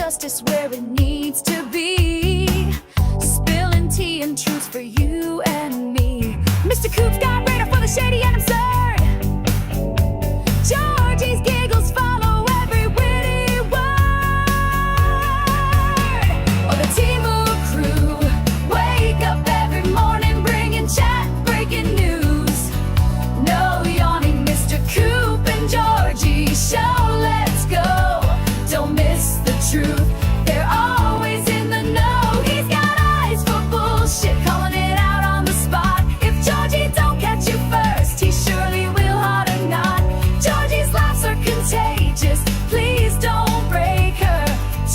justice where it needs to be. Spilling tea and truth for you and me. MrCoop's got radar for the shady and absurd. Georgie's giggles follow every witty word. Oh, the T-Move crew wake up every morning bringing chat, breaking news. No yawning, MrCoop and Georgie show. Let's go. Don't miss the truth. They're always in the know. He's got eyes for bullshit, calling it out on the spot. If Georgie don't catch you first, he surely will hard or not. Georgie's laughs are contagious. Please don't break her.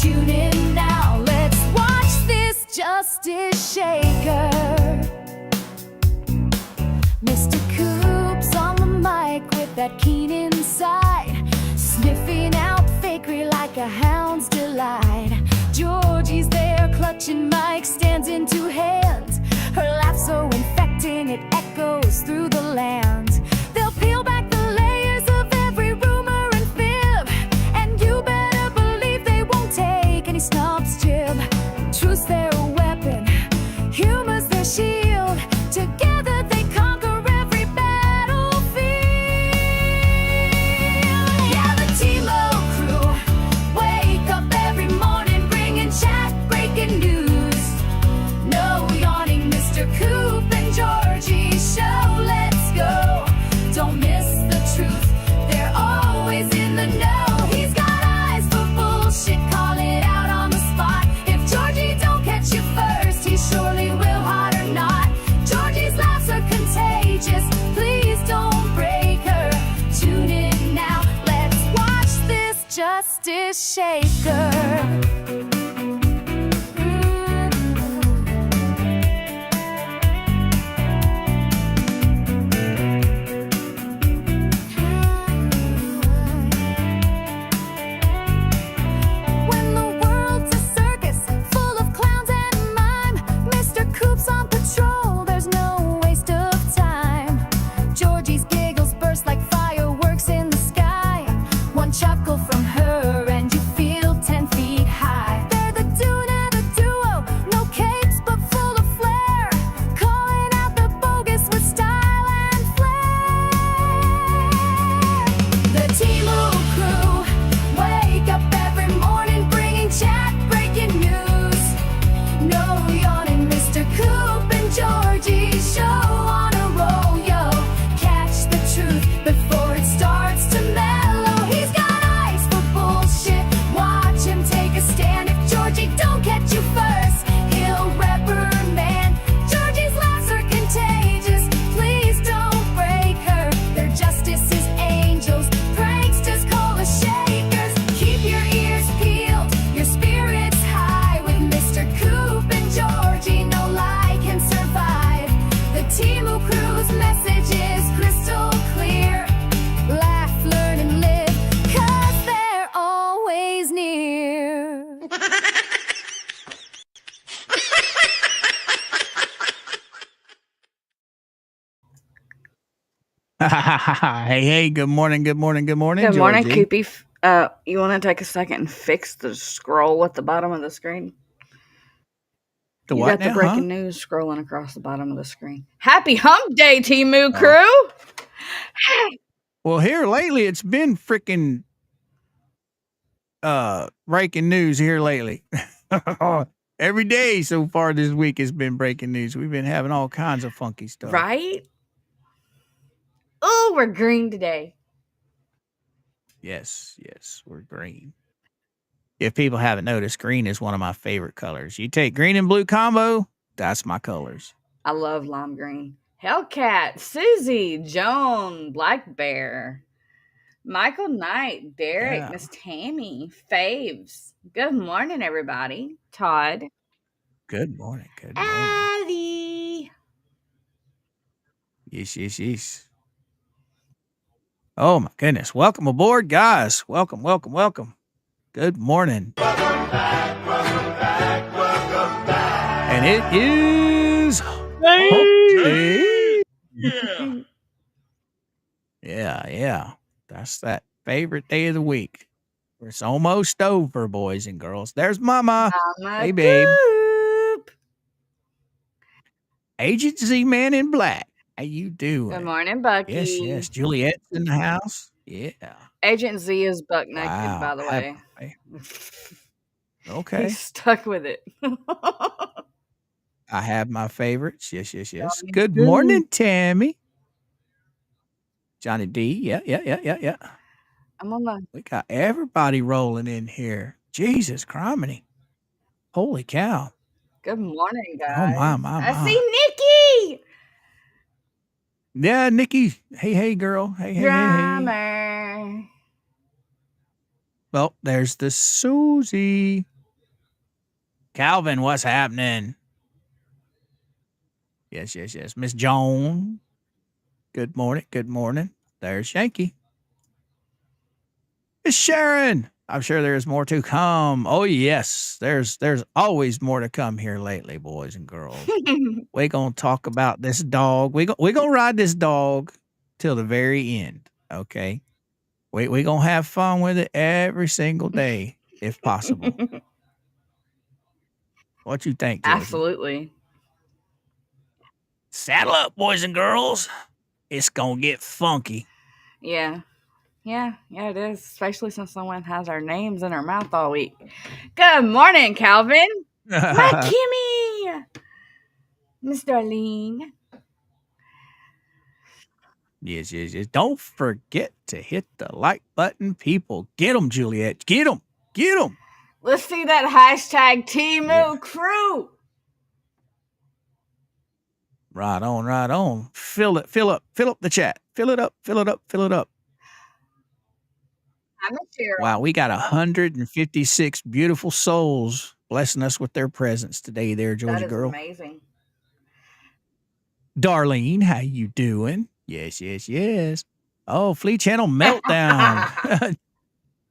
Tune in now. Let's watch this justice shaker. MrCoop's on the mic with that keen insight, sniffing out fakery like a hound's delight. Georgie's there clutching mic, stands in two hands. Her laugh so infecting it echoes through the land. They'll peel back the layers of every rumor and fib, and you better believe they won't take any snob's jib. Truth's their weapon, humor's their shield. Together they conquer every battlefield. Yeah, the T-Mo crew wake up every morning bringing chat, breaking news. No yawning, MrCoop and Georgie show. Let's go. Don't miss the truth. They're always in the know. He's got eyes for bullshit, call it out on the spot. If Georgie don't catch you first, he surely will hard or not. Georgie's laughs are contagious. Please don't break her. Tune in now. Let's watch this justice shaker. When the world's a circus full of clowns and mime, MrCoop's on patrol, there's no waste of time. Georgie's giggles burst like fireworks in the sky. One chuckle from her and you feel 10 feet high. They're the Dune and the duo, no capes but full of flair, calling out the bogus with style and flair. The T-Move crew wake up every morning bringing chat, breaking news. No yawning, MrCoop and Georgie show on a roll, yo. Catch the truth before it starts to mellow. He's got eyes for bullshit. Watch him take a stand. If Georgie don't catch you first, he'll reprimand. Georgie's laughs are contagious. Please don't break her. Their justice is angels. Pranksters call us shakers. Keep your ears peeled, your spirits high. With MrCoop and Georgie, no lie can survive. The T-Move crew's message is crystal clear. Laugh, learn, and live, 'cause they're always near. Hey, good morning, good morning, good morning, Good morning, Georgie. Coopy. You want to take a second and fix the scroll at the bottom of the screen? The You what got the now, breaking news scrolling across the bottom of the screen. Happy Hump Day, T-Moo Oh. crew! Well, here lately, it's been freaking breaking news here lately. Every day so far this week has been breaking news. We've been having all kinds of funky stuff. Right? Oh, we're green today. Yes, we're green. If people haven't noticed, green is one of my favorite colors. You take green and blue combo, that's my colors. I love lime green. Hellcat, Susie, Joan, Black Bear, Michael Knight, Derek, Yeah. Miss Tammy, Faves. Good morning, everybody. Todd. Good morning, good morning. Addie. Yes. Oh my goodness. Welcome aboard, guys. Welcome. Good morning. Welcome back. And it is Hump Day. Yeah. Yeah. That's that favorite day of the week. It's almost over, boys and girls. There's Mama. Mama Hey, babe. Coop. Agent Z Man in Black. How you doing? Good morning, Bucky. Yes. Juliet's in the house. Yeah. Agent Z is buck naked, by Wow. the way. Okay. He's stuck with it. I have my favorites. Yes. Johnny Good D. morning, Tammy. Johnny D. Yeah. I'm on the We got everybody rolling in here. Jesus criminy. Holy cow. good morning, guys. Oh, my. I see Nikki. Yeah, Nikki. Hey, girl. Hey. Drummer. Well, there's the Susie. Calvin, what's happening? Yes. Miss Joan. Good morning. There's Yankee. Miss Sharon. I'm sure there's more to come. Oh, yes. There's always more to come here lately, boys and girls. We're going to talk about this dog. We're going to ride this dog till the very end, okay? We're going to have fun with it every single day, if possible. What you think, Georgie? Absolutely. Saddle up, boys and girls. It's going to get funky. Yeah, it is. Especially since someone has our names in her mouth all week. Good morning, Calvin. My Kimmy. Miss Darlene. Yes. Don't forget to hit the like button, people. Get them, Juliet. Get them. Let's see that hashtag Timu crew. Right on. Fill up the chat. Fill it up. I'm a Cheryl. Wow, we got 156 beautiful souls blessing us with their presence today there, Georgie That is girl. amazing. Darlene, how you doing? Yes. Oh, Flea Channel meltdown.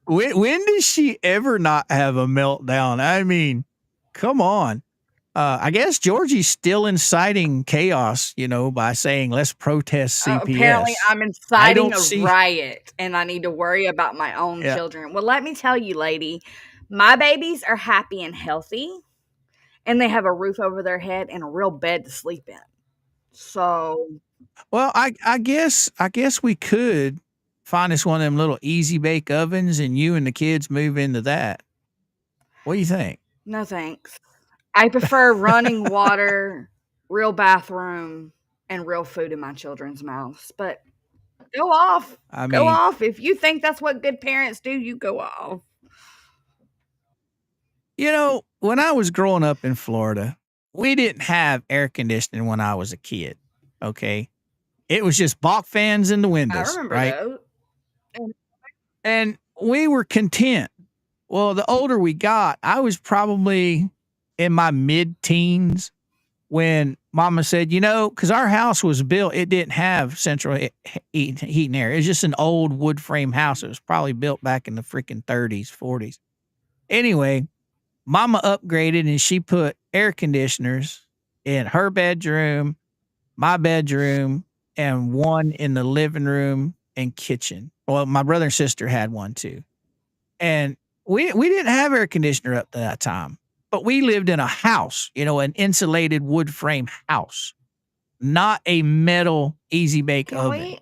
When does she ever not have a meltdown? I mean, come on. I guess Georgie's still inciting chaos, by saying let's protest CPS. Apparently, I'm inciting a riot, and I need to worry about my own children. Well, let me tell you, lady, my babies are happy and healthy, and they have a roof over their head and a real bed to sleep in. So, well, I guess we could find us one of them little easy bake ovens, and you and the kids move into that. What do you think? No thanks. I prefer running water, real bathroom, and real food in my children's mouths. But go off. Go off. If you think that's what good parents do, you go off. When I was growing up in Florida, we didn't have air conditioning when I was a kid. Okay. It was just Bach fans in the windows. I remember right? that. And we were content. Well, the older we got, I was probably in my mid-teens when Mama said, because our house was built, it didn't have central heat and air. It was just an old wood frame house. It was probably built back in the freaking 30s, 40s. Anyway, Mama upgraded and she put air conditioners in her bedroom, my bedroom, and one in the living room and kitchen. Well, my brother and sister had one too. And we didn't have air conditioner up to that time, but we lived in a house, an insulated wood frame house, not a metal easy bake oven.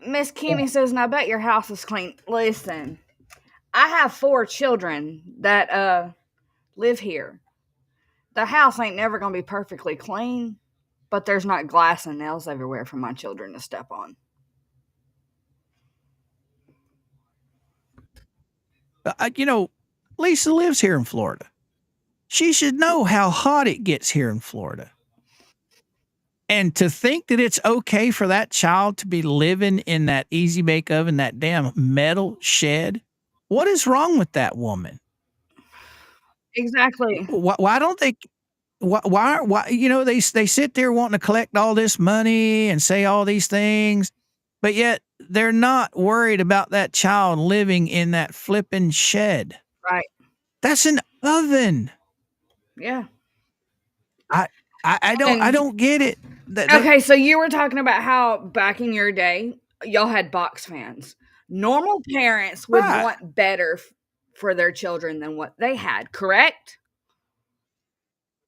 Miss Kimmy says, and I bet your house is clean. Listen, I have 4 children that live here. The house ain't never going to be perfectly clean, but there's not glass and nails everywhere for my children to step on. Lisa lives here in Florida. She should know how hot it gets here in Florida. And to think that it's okay for that child to be living in that easy bake oven, that damn metal shed, what is wrong with that woman? Exactly. Why don't they? Why? They sit there wanting to collect all this money and say all these things, but yet they're not worried about that child living in that flipping shed. Right. That's an oven. Yeah. I don't get it. Okay, so you were talking about how back in your day, y'all had box fans. Normal parents would Right. want better for their children than what they had, correct?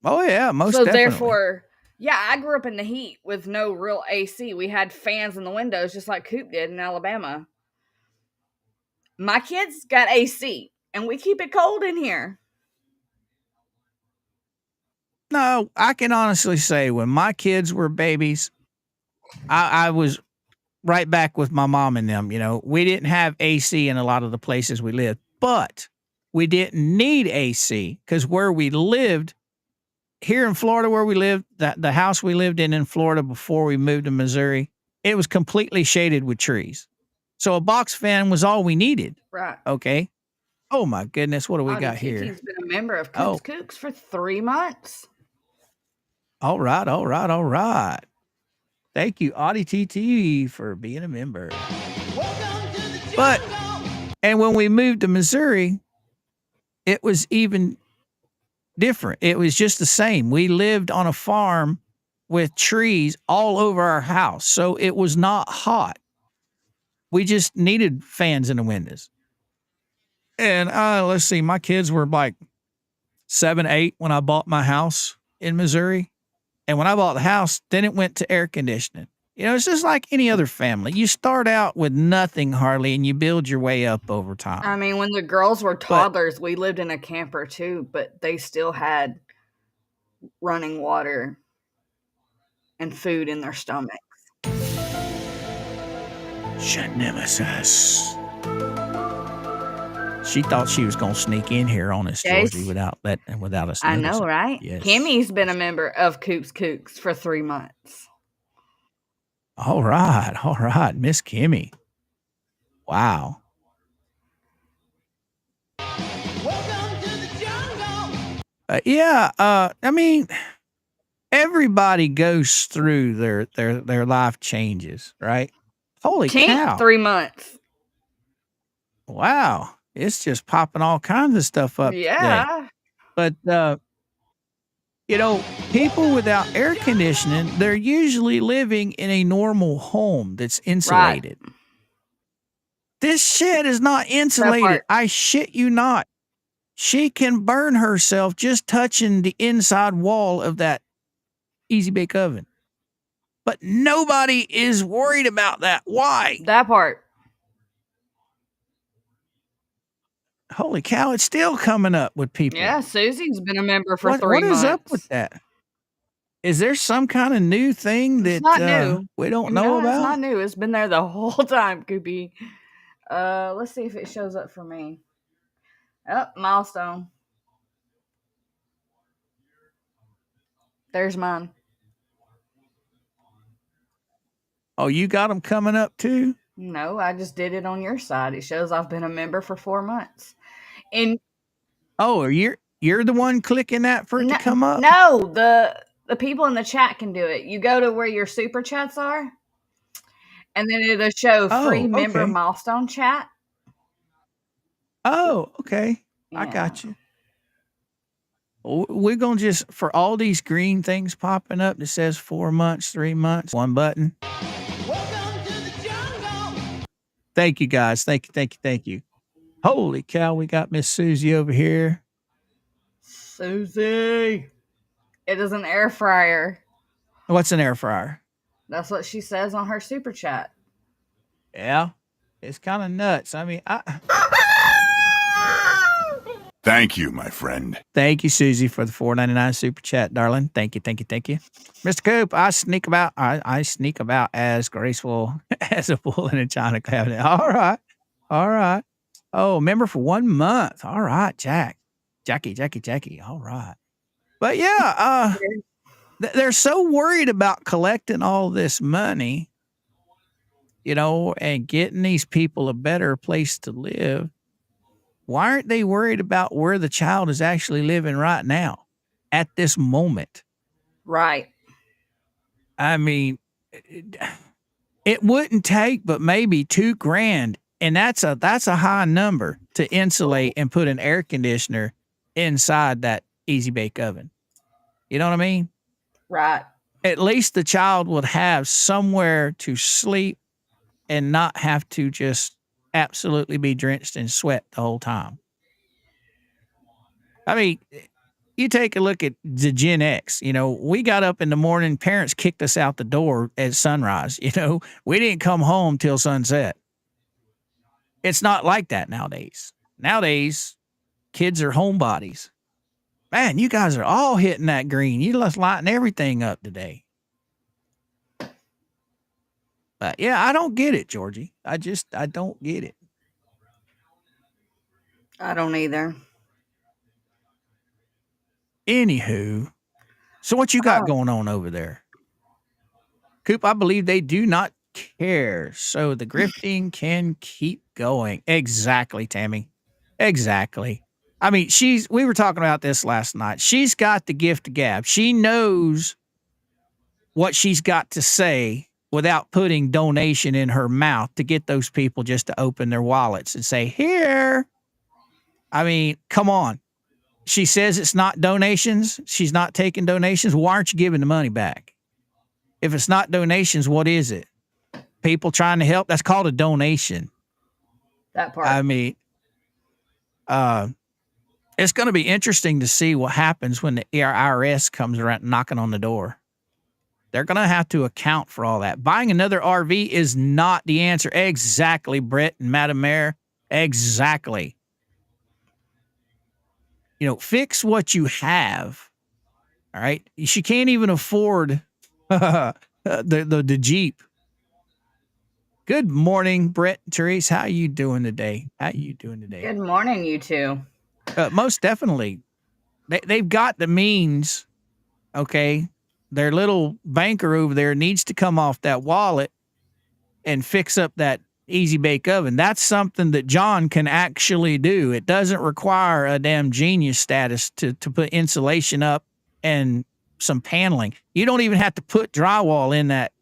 Oh yeah, most So definitely. therefore, yeah, I grew up in the heat with no real AC. We had fans in the windows just like Coop did in Alabama. My kids got AC, and we keep it cold in here. No, I can honestly say when my kids were babies, I was right back with my mom and them. You know, we didn't have AC in a lot of the places we lived, but we didn't need AC because where we lived here in Florida, where we lived, the house we lived in Florida before we moved to Missouri, it was completely shaded with trees. So a box fan was all we needed. Right. Okay. Oh my goodness, what do we got here? Kiki's been a member of Oh. Kooks for 3 months. All right, all right, all right. Thank you, Audie TT, for being a member. But, and when we moved to Missouri, it was even different. It was just the same. We lived on a farm with trees all over our house. So it was not hot. We just needed fans in the windows. And let's see, my kids were like 7, 8 when I bought my house in Missouri. And when I bought the house, then it went to air conditioning. You know, it's just like any other family. You start out with nothing hardly and you build your way up over time. I mean, when the girls were toddlers, we lived in a camper too, but they still had running water and food in their stomachs. Nemesis. She thought she was going to sneak in here on us, Yes. Georgie, without us. I know, noticing. right? Yes. Kimmy's been a member of Kooks for 3 months. All right, Miss Kimmy. Wow. Yeah, I mean, everybody goes through their life changes, right? Holy cow. 3 months. Wow. It's just popping all kinds of stuff up today. Yeah. But you know, people without air conditioning, they're usually living in a normal home that's insulated. Right. This shit is not insulated. I shit you not. She can burn herself just touching the inside wall of that easy bake oven. But nobody is worried about that. Why? That part. Holy cow, it's still coming up with people. Yeah, Susie's been a member for 3 months. What is up with that? Is there some kind of new thing that not new. we don't know about? It's not new. It's been there the whole time, Koopy. Let's see if it shows up for me. Oh, milestone. There's mine. Oh, you got them coming up too? No, I just did it on your side. It shows I've been a member for 4 months. And you're the one clicking that for it to come up? No, the people in the chat can do it. You go to where your super chats are, and then it'll show free member milestone chat. Oh, okay. Yeah. I got you. We're going to just, for all these green things popping up that says 4 months, 3 months, one button. Welcome to the jungle. Thank you, guys. Thank you. Holy cow, we got Miss Susie over here. Susie. It is an air fryer. What's an air fryer? That's what she says on her super chat. Yeah. It's kind of nuts. I mean, Thank you, my friend. Thank you, Susie, for the $4.99 super chat, darling. Thank you. MrCoop, I sneak about as graceful as a bull in a china cabinet. All right. Oh, member for 1 month. All right, Jackie. All right. But yeah, they're so worried about collecting all this money, you know, and getting these people a better place to live. Why aren't they worried about where the child is actually living right now at this moment? Right. I mean, it wouldn't take but maybe $2,000, and that's a high number to insulate and put an air conditioner inside that easy bake oven. You know what I mean? Right. At least the child would have somewhere to sleep and not have to just absolutely be drenched in sweat the whole time. I mean, you take a look at the Gen X. We got up in the morning, parents kicked us out the door at sunrise. We didn't come home till sunset. It's not like that nowadays. Nowadays, kids are homebodies. Man, you guys are all hitting that green. You just lighting everything up today. But yeah, I don't get it, Georgie. I don't get it. I don't either. Anywho, so what you got going on over there? Coop, I believe they do not care. So the grifting can keep going. Exactly, Tammy. Exactly. I mean, we were talking about this last night. She's got the gift of gab. She knows what she's got to say without putting donation in her mouth to get those people just to open their wallets and say, here. I mean, come on. She says it's not donations. She's not taking donations. Why aren't you giving the money back? If it's not donations, what is it? People trying to help? That's called a donation. That part. I mean, it's going to be interesting to see what happens when the IRS comes around knocking on the door. They're going to have to account for all that. Buying another RV is not the answer. Exactly, Brett and Madam Mayor. Exactly. Fix what you have. All right. She can't even afford the Jeep. Good morning, Brett and Therese. How you doing today? Good morning, you two. Most definitely. They've got the means, okay? Their little banker over there needs to come off that wallet and fix up that easy bake oven. That's something that John can actually do. It doesn't require a damn genius status to put insulation up and some paneling. You don't even have to put drywall in that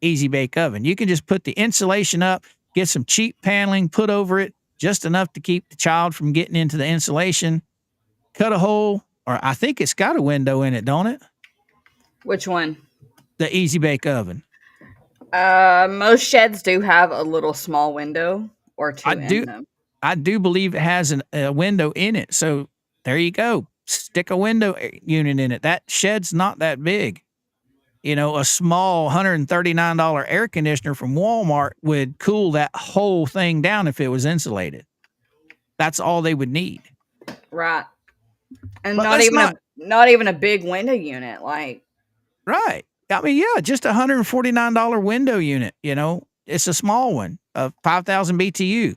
easy bake oven. You can just put the insulation up, get some cheap paneling, put over it, just enough to keep the child from getting into the insulation, cut a hole, or I think it's got a window in it, don't it? Which one? The easy bake oven. Most sheds do have a little small window or two in them. I do believe it has a window in it. So there you go. Stick a window unit in it. That shed's not that big. A small $139 air conditioner from Walmart would cool that whole thing down if it was insulated. That's all they would need. Right. And But not even a big window unit. Like, right. I mean, yeah, just a $149 window unit, it's a small one of 5,000 BTU.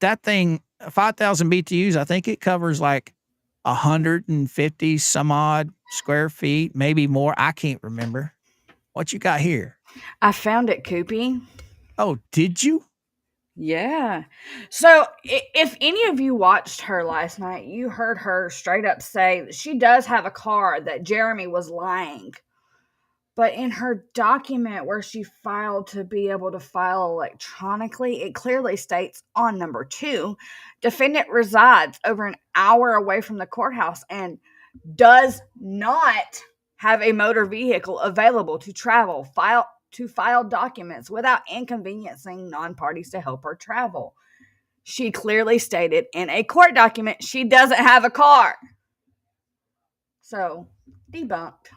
That thing, 5,000 BTUs, I think it covers like 150 some odd square feet, maybe more. I can't remember. What you got here? I found it, Coopy. Oh, did you? Yeah. So if any of you watched her last night, you heard her straight up say that she does have a car, that Jeremy was lying. But in her document where she filed to be able to file electronically, it clearly states on number 2, defendant resides over an hour away from the courthouse and does not have a motor vehicle available to file documents without inconveniencing non-parties to help her travel. She clearly stated in a court document she doesn't have a car. So, debunked.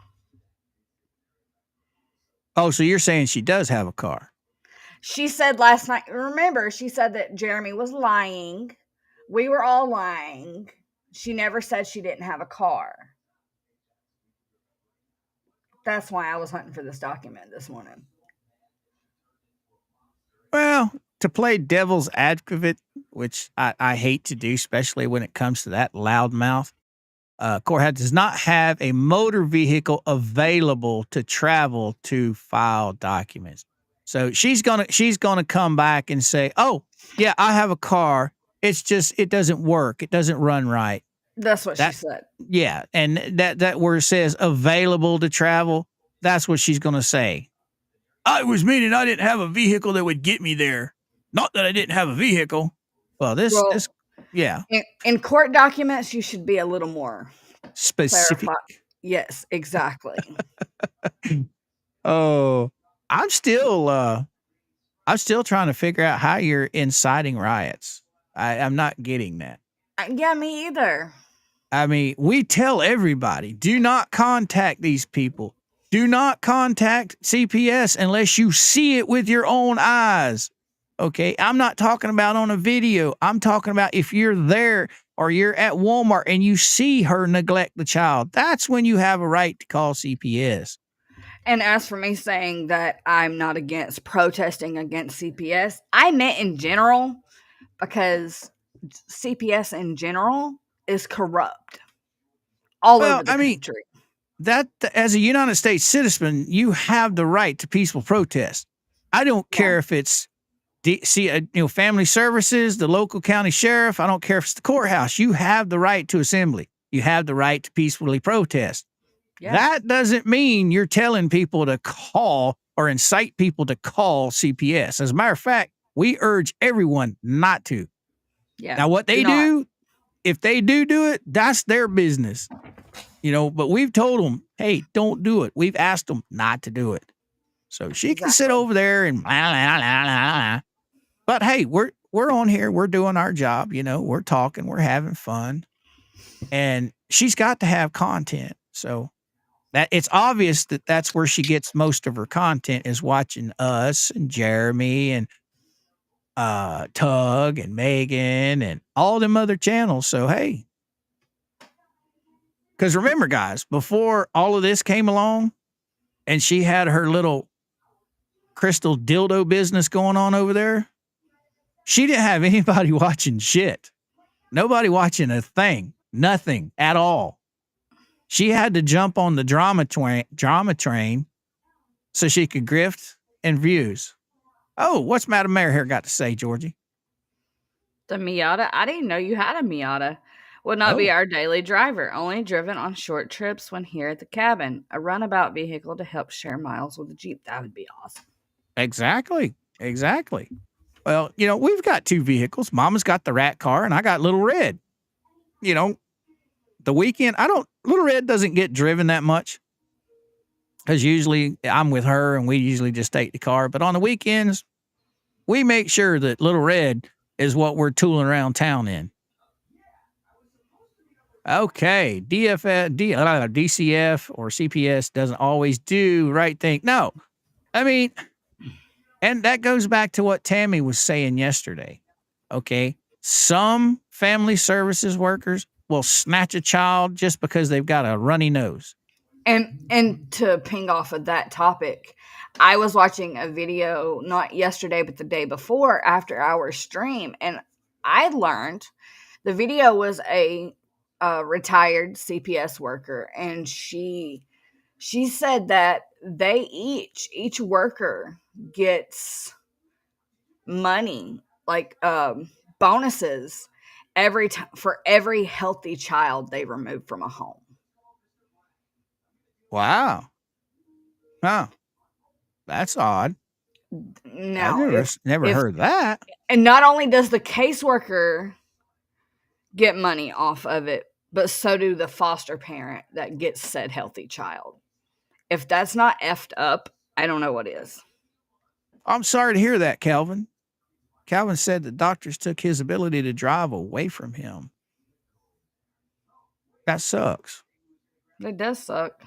Oh, so you're saying she does have a car? She said last night, remember, she said that Jeremy was lying. We were all lying. She never said she didn't have a car. That's why I was hunting for this document this morning. Well, to play devil's advocate, which I hate to do, especially when it comes to that loudmouth, courthouse does not have a motor vehicle available to travel to file documents. So she's gonna come back and say, "Oh, yeah, I have a car. It's just it doesn't work. It doesn't run right." That's what she said. Yeah, and that where it says available to travel, that's what she's gonna say. I was meaning I didn't have a vehicle that would get me there. Not that I didn't have a vehicle. Well, this yeah. In court documents, you should be a little more Specific. clarified. Yes, exactly. Oh, I'm still I'm still trying to figure out how you're inciting riots. I'm not getting that. Yeah, me either. I mean, we tell everybody, do not contact these people. Do not contact CPS unless you see it with your own eyes. Okay. I'm not talking about on a video. I'm talking about if you're there or you're at Walmart and you see her neglect the child. That's when you have a right to call CPS. And as for me saying that I'm not against protesting against CPS, I meant in general, because CPS in general is corrupt all Well, over the I mean, country. that as a United States citizen, you have the right to peaceful protest. I don't care if it's family services, the local county sheriff. I don't care if it's the courthouse. You have the right to assembly. You have the right to peacefully protest. Yeah. That doesn't mean you're telling people to call or incite people to call CPS. As a matter of fact, we urge everyone not to. Yeah. Now, what they not. do, if they do it, that's their business. But we've told them, hey, don't do it. We've asked them not to do it. So she can sit over there and blah, blah, blah, blah. But hey, we're on here. We're doing our job. We're talking. We're having fun. And she's got to have content. So that it's obvious that that's where she gets most of her content, is watching us and Jeremy and Tug and Megan and all them other channels. So, hey, because remember, guys, before all of this came along and she had her little crystal dildo business going on over there, she didn't have anybody watching shit. Nobody watching a thing, nothing at all. She had to jump on the drama train so she could grift and views. Oh, what's Madam Mayor here got to say, Georgie? The Miata? I didn't know you had a Miata. Would not be Oh. our daily driver, only driven on short trips when here at the cabin. A runabout vehicle to help share miles with the Jeep. That would be awesome. Exactly. Well, we've got two vehicles. Mama's got the rat car and I got Little Red. The weekend, Little Red doesn't get driven that much because usually I'm with her and we usually just take the car. But on the weekends, we make sure that Little Red is what we're tooling around town in. Okay, DCF or CPS doesn't always do the right thing. No, I mean, and that goes back to what Tammy was saying yesterday. Okay, some family services workers will snatch a child just because they've got a runny nose. And to ping off of that topic, I was watching a video not yesterday but the day before after our stream, and I learned the video was a retired CPS worker, and she said that each worker gets money, like bonuses every time for every healthy child they remove from a home. Wow. Huh. That's odd. Now, I've never heard that. And not only does the caseworker get money off of it, but so do the foster parent that gets said healthy child. If that's not effed up, I don't know what is. I'm sorry to hear that, Calvin. Calvin said that doctors took his ability to drive away from him. That sucks. It does suck.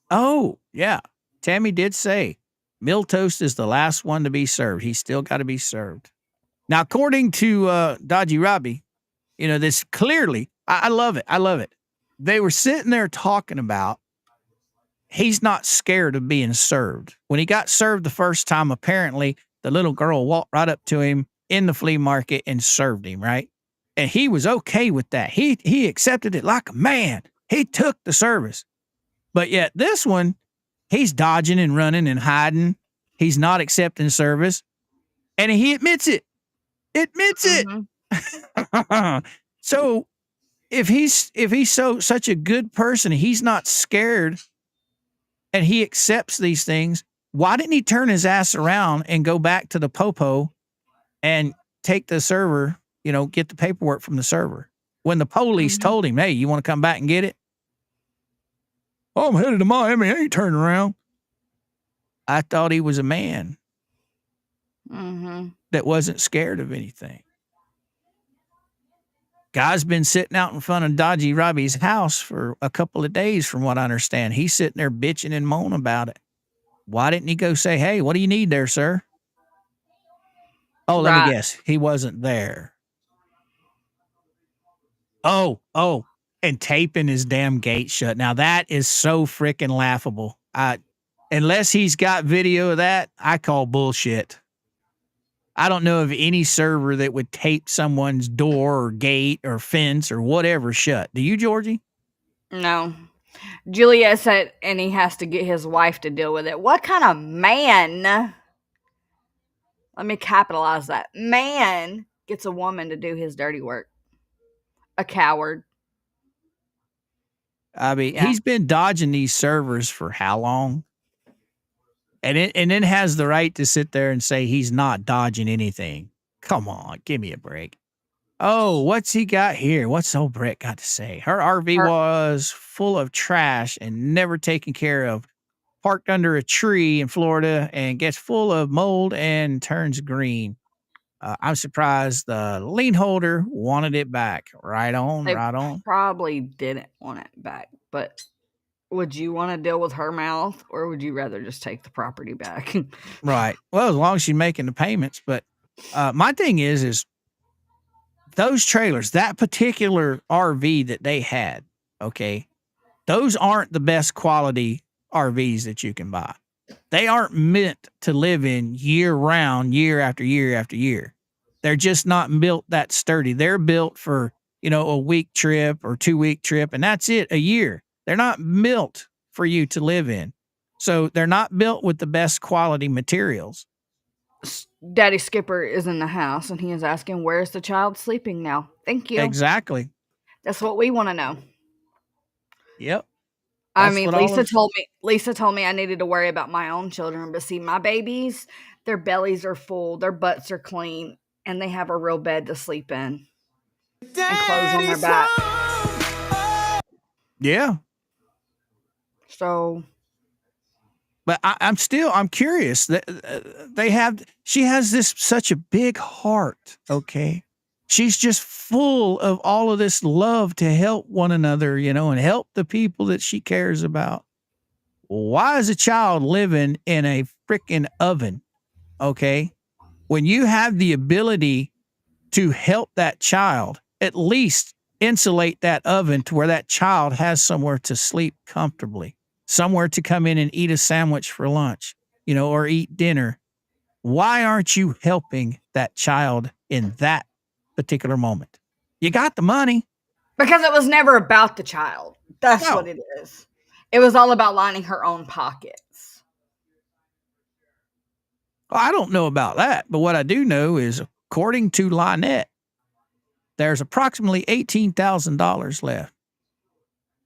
Oh, yeah. Tammy did say milquetoast is the last one to be served. He's still got to be served. Now, according to Dodgy Robbie, this clearly, I love it. I love it. They were sitting there talking about he's not scared of being served. When he got served the first time, apparently the little girl walked right up to him in the flea market and served him, right? And he was okay with that. He accepted it like a man. He took the service. But yet this one, he's dodging and running and hiding. He's not accepting service. And he admits it. So if he's such a good person, he's not scared and he accepts these things, why didn't he turn his ass around and go back to the popo and take the server, get the paperwork from the server? When the police told him, hey, you want to come back and get it? Oh, I'm headed to Miami. I ain't turning around. I thought he was a man Mm-hmm. that wasn't scared of anything. Guy's been sitting out in front of Dodgy Robbie's house for a couple of days, from what I understand. He's sitting there bitching and moaning about it. Why didn't he go say, hey, what do you need there, sir? Oh, let me Right. guess. He wasn't there. Oh, and taping his damn gate shut. Now that is so freaking laughable. Unless he's got video of that, I call bullshit. I don't know of any server that would tape someone's door or gate or fence or whatever shut. Do you, Georgie? No. Juliet said, and he has to get his wife to deal with it. What kind of man? Let me capitalize that. Man gets a woman to do his dirty work. A coward. I mean, Yeah. he's been dodging these servers for how long? And then has the right to sit there and say he's not dodging anything. Come on, give me a break. Oh, what's he got here? What's old Brett got to say? Her RV was full of trash and never taken care of. Parked under a tree in Florida and gets full of mold and turns green. I'm surprised the lien holder wanted it back. Right on, They right on. probably didn't want it back, but would you want to deal with her mouth, or would you rather just take the property back? Right. Well, as long as she's making the payments. But my thing is those trailers, that particular RV that they had, okay, those aren't the best quality RVs that you can buy. They aren't meant to live in year round, year after year after year. They're just not built that sturdy. They're built for, a week trip or 2-week trip, and that's it, a year. They're not built for you to live in. So they're not built with the best quality materials. Daddy Skipper is in the house, and he is asking, where's the child sleeping now? Thank you. Exactly. That's what we want to know. Yep. I That's mean, what all Lisa told me I needed to worry about my own children, but see, my babies, their bellies are full, their butts are clean, and they have a real bed to sleep in and clothes on their back. Yeah. So, But I'm curious that she has this such a big heart. Okay. She's just full of all of this love to help one another, and help the people that she cares about. Why is a child living in a freaking oven? Okay. When you have the ability to help that child, at least insulate that oven to where that child has somewhere to sleep comfortably, somewhere to come in and eat a sandwich for lunch, or eat dinner. Why aren't you helping that child in that particular moment? You got the money. because it was never about the child. That's No. what it is. It was all about lining her own pockets. Well, I don't know about that, but what I do know is, according to Lynette, there's approximately $18,000 left.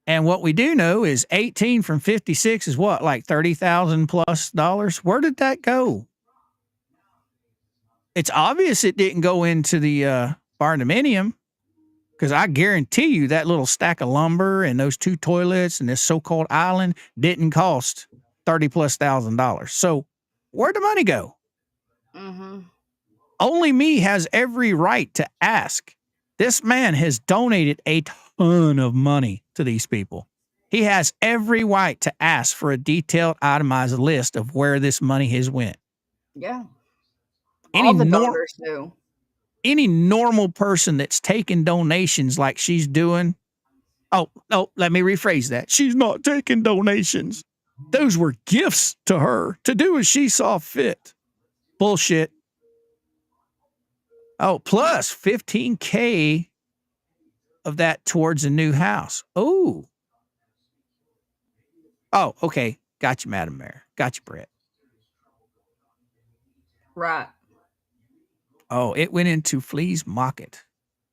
And what we do know is 18 from 56 is what, like $30,000 plus dollars? Where did that go? It's obvious it didn't go into the barndominium, because I guarantee you that little stack of lumber and those 2 toilets and this so-called island didn't cost $30,000+. So where'd the money go? Mm-hmm. Only me has every right to ask. This man has donated a ton of money to these people. He has every right to ask for a detailed, itemized list of where this money has went. Yeah. Any All the nor- donors do. any normal person that's taking donations like she's doing. Oh, no, let me rephrase that. She's not taking donations. Those were gifts to her to do as she saw fit. Bullshit. Oh, plus $15K of that towards a new house. Oh, okay. Got you, Madam Mayor. Got you, Brett. Right. Oh, it went into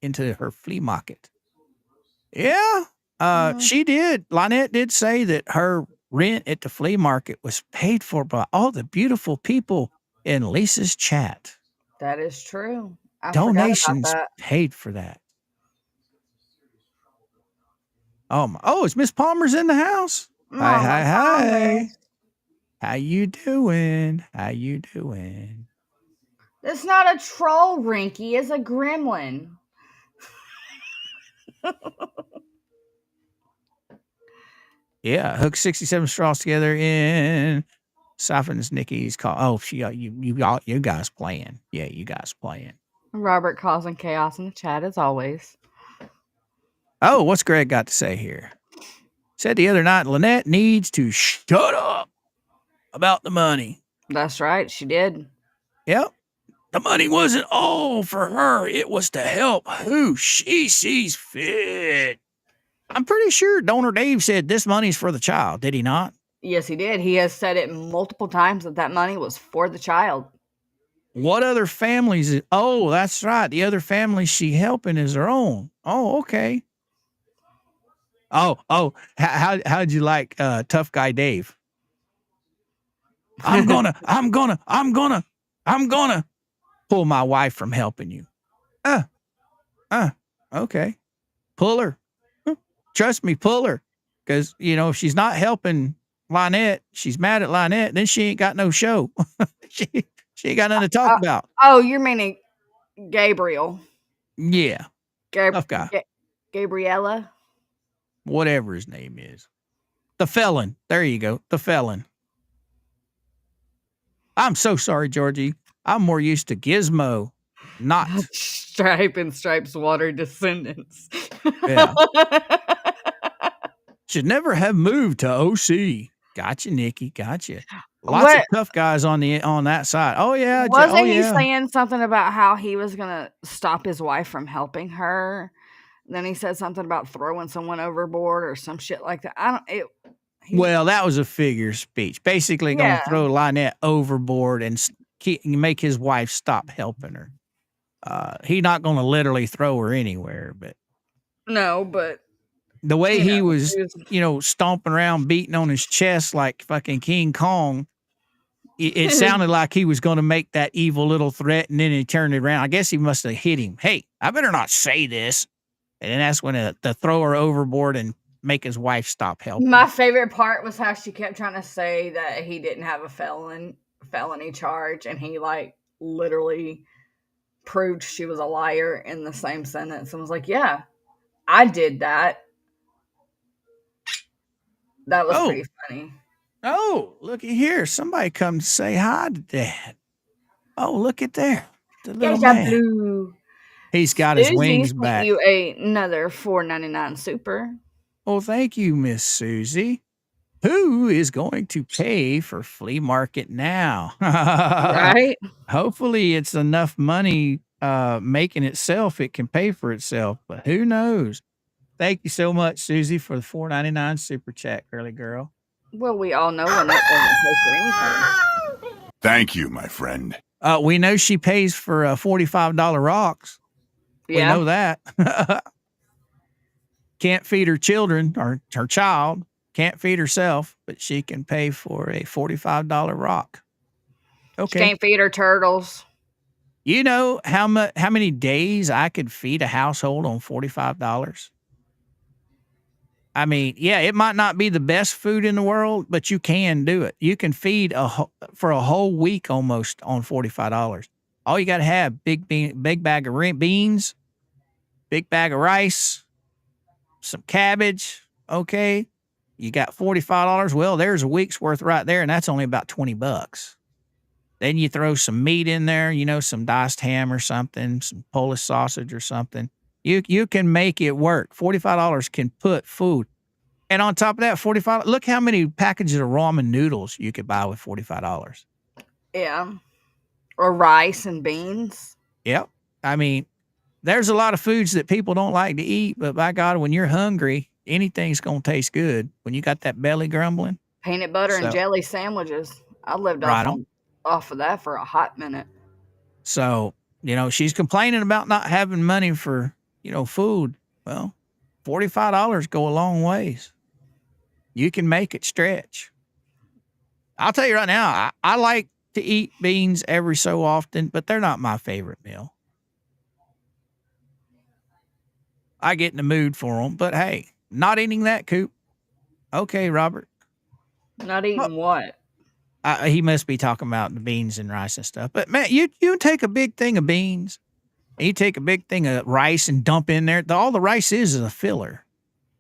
into her flea market. Yeah. She did. Lynette did say that her rent at the flea market was paid for by all the beautiful people in Lisa's chat. That is true. I Donations forgot about that. paid for that. Oh, is Miss Palmer's in the house? Mama Hi. Thomas. How you doing? How you doing? It's not a troll, Rinky. It's a gremlin. Yeah, hook 67 straws together in softens Nikki's call. Oh, you guys playing. Yeah, you guys playing. Robert causing chaos in the chat as always. Oh, what's Greg got to say here? Said the other night, Lynette needs to shut up about the money. That's right, she did. Yep. The money wasn't all for her. It was to help who she sees fit. I'm pretty sure Donor Dave said this money's for the child, did he not? Yes, he did. He has said it multiple times that money was for the child. What other families? Oh, that's right. The other family she helping is her own. Oh, okay. How'd you like Tough Guy Dave? I'm gonna pull my wife from helping you. Okay. Pull her. Trust me, pull her. Because, if she's not helping Lynette, she's mad at Lynette, then she ain't got no show. she ain't got nothing to talk about. Oh, you're meaning Gabriel. Yeah. Tough guy. Gabriella? Whatever his name is. The felon. There you go. The felon. I'm so sorry, Georgie. I'm more used to Gizmo, not Stripe and Stripe's water descendants. Yeah. Should never have moved to OC. Gotcha, Nikki. Gotcha. Lots of tough guys on that side. Oh yeah. Wasn't he saying something about how he was gonna stop his wife from helping her? Then he said something about throwing someone overboard or some shit like that. Well, that was a figure of speech. Basically, going to throw Lynette overboard and make his wife stop helping her. He's not going to literally throw her anywhere, but no, but the way he was, stomping around, beating on his chest like fucking King Kong, it sounded like he was going to make that evil little threat, and then he turned it around. I guess he must have hit him. Hey, I better not say this. And then that's when to throw her overboard and make his wife stop helping. My favorite part was how she kept trying to say that he didn't have a felony charge, and he literally proved she was a liar in the same sentence and was like, yeah, I did that. That was pretty funny. Oh, looky here. Somebody come to say hi to Dad. Oh, look at there. The little man. Blue. He's got his wings back. You another $4.99 super. Oh, thank you, Miss Susie. Who is going to pay for flea market now? Right? Hopefully it's enough money making itself. It can pay for itself, but who knows? Thank you so much, Susie, for the $4.99 super chat, girly girl. Well, we all know when that doesn't pay for anything. Thank you, my friend. We know she pays for $45 rocks. Yeah. We know that. Can't feed her children or her child. Can't feed herself, but she can pay for a $45 rock. Okay. She can't feed her turtles. You know how many days I could feed a household on $45? I mean, yeah, it might not be the best food in the world, but you can do it. You can feed for a whole week almost on $45. All you got to have big bag of beans, big bag of rice, some cabbage. Okay, you got $45. Well, there's a week's worth right there, and that's only about $20. Then you throw some meat in there, some diced ham or something, some Polish sausage or something. You can make it work. $45 can put food. And on top of that, $45, look how many packages of ramen noodles you could buy with $45. Yeah. Or rice and beans. Yep. I mean, there's a lot of foods that people don't like to eat, but by God, when you're hungry, anything's going to taste good. When you got that belly grumbling. Peanut butter and jelly sandwiches. I lived off of that for a hot minute. So, she's complaining about not having money for, food. Well, $45 go a long ways. You can make it stretch. I'll tell you right now, I like to eat beans every so often, but they're not my favorite meal. I get in the mood for them, but hey, not eating that, Coop. Okay, Robert. Not eating what? He must be talking about the beans and rice and stuff. But man, you take a big thing of beans, and you take a big thing of rice and dump in there. All the rice is a filler,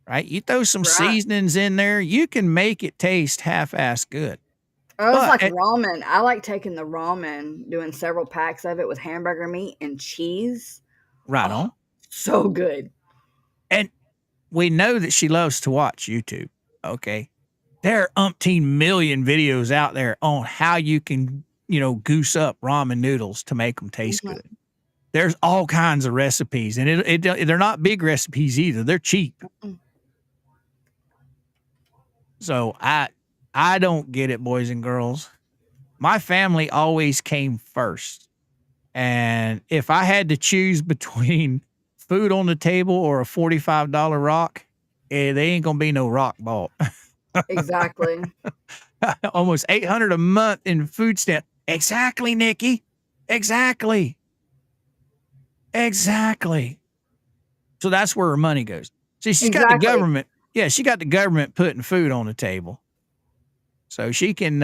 right? You throw some Right. seasonings in there, you can make it taste half-ass good. Oh, it's But like ramen. I like taking the ramen, doing several packs of it with hamburger meat and cheese. right Oh, on. so good. And we know that she loves to watch YouTube. Okay. There are umpteen million videos out there on how you can, goose up ramen noodles to make them taste Mhm. good. There's all kinds of recipes, and they're not big recipes either. They're cheap. Mm. So I don't get it, boys and girls. My family always came first. And if I had to choose between food on the table or a $45 rock, they ain't gonna be no rock bought. Exactly. Almost 800 a month in food stamp. Exactly, Nikki. Exactly. So that's where her money goes. See, she's got the Exactly. government. Yeah, she got the government putting food on the table. So she can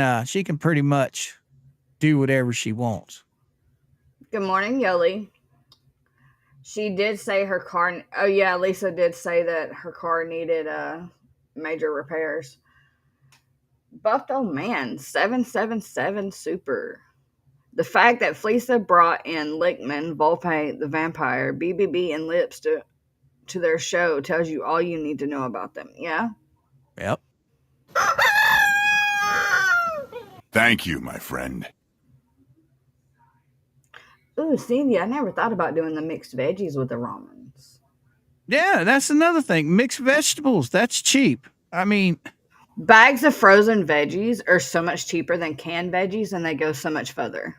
pretty much do whatever she wants. Good morning, Yoli. She did say her car. Oh yeah, Lisa did say that her car needed major repairs. Buffed old man 777 super. The fact that Fleesa brought in Lickman, Volpe, the vampire, BBB, and Lips to their show tells you all you need to know about them. Yeah. Yep. Thank you, my friend. Ooh, Cindy, I never thought about doing the mixed veggies with the ramens. Yeah, that's another thing. Mixed vegetables. That's cheap. I mean, Bags of frozen veggies are so much cheaper than canned veggies, and they go so much further.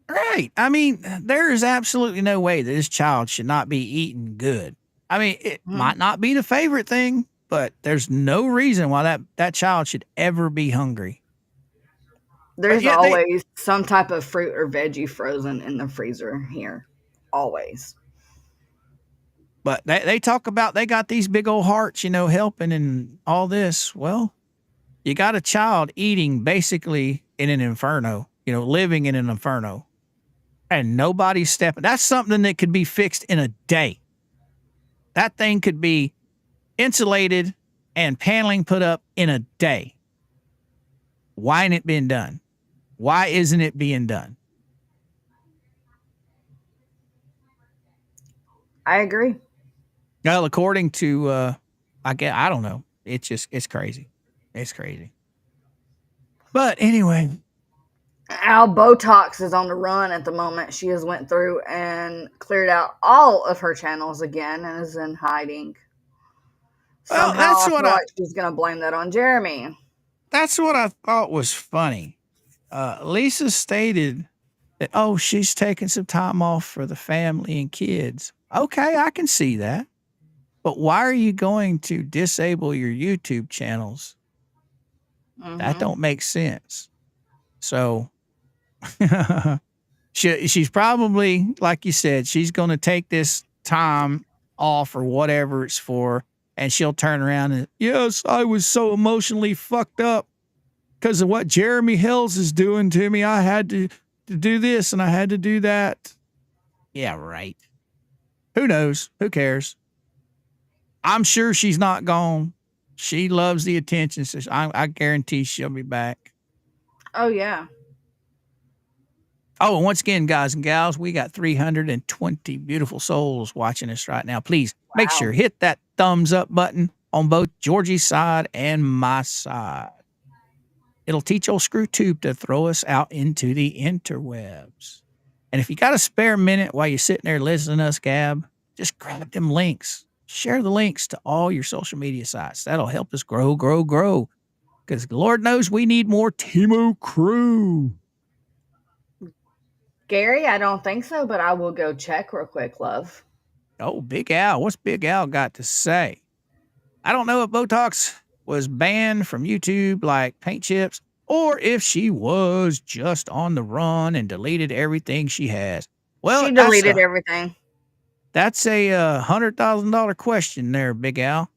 right. I mean, there is absolutely no way that this child should not be eating good. I mean, it Mhm. might not be the favorite thing, but there's no reason why that child should ever be hungry. There's yeah, always some type of fruit or veggie frozen in the freezer here. Always. But they talk about they got these big old hearts, helping and all this. Well, you got a child eating basically in an inferno, living in an inferno, and nobody's stepping. That's something that could be fixed in a day. That thing could be insulated and paneling put up in a day. Why ain't it been done? Why isn't it being done? I agree. Well, according to I don't know. It's crazy. It's crazy. But anyway, Al Botox is on the run at the moment. She has went through and cleared out all of her channels again and is in hiding. well, Somehow I feel like she's going to blame that on Jeremy. that's what I thought was funny. Lisa stated that, she's taking some time off for the family and kids. Okay, I can see that. But why are you going to disable your YouTube channels? That Mhm. don't make sense. So she's probably, like you said, she's going to take this time off or whatever it's for, and she'll turn around and, yes, I was so emotionally fucked up because of what Jeremy Hills is doing to me. I had to do this and I had to do that. Yeah, right. Who knows? Who cares? I'm sure she's not gone. She loves the attention. So I guarantee she'll be back. Oh, yeah. Oh, and once again, guys and gals, we got 320 beautiful souls watching us right now. Please make Wow. sure hit that thumbs up button on both Georgie's side and my side. It'll teach old ScrewTube to throw us out into the interwebs. And if you got a spare minute while you're sitting there listening to us gab, just grab them links. Share the links to all your social media sites. That'll help us grow. Because Lord knows we need more Timo crew. Gary, I don't think so, but I will go check real quick, love. Oh, Big Al. What's Big Al got to say? I don't know if Botox was banned from YouTube like paint chips or if she was just on the run and deleted everything she has. Well, She deleted everything. that's a $100,000 question there, Big Al.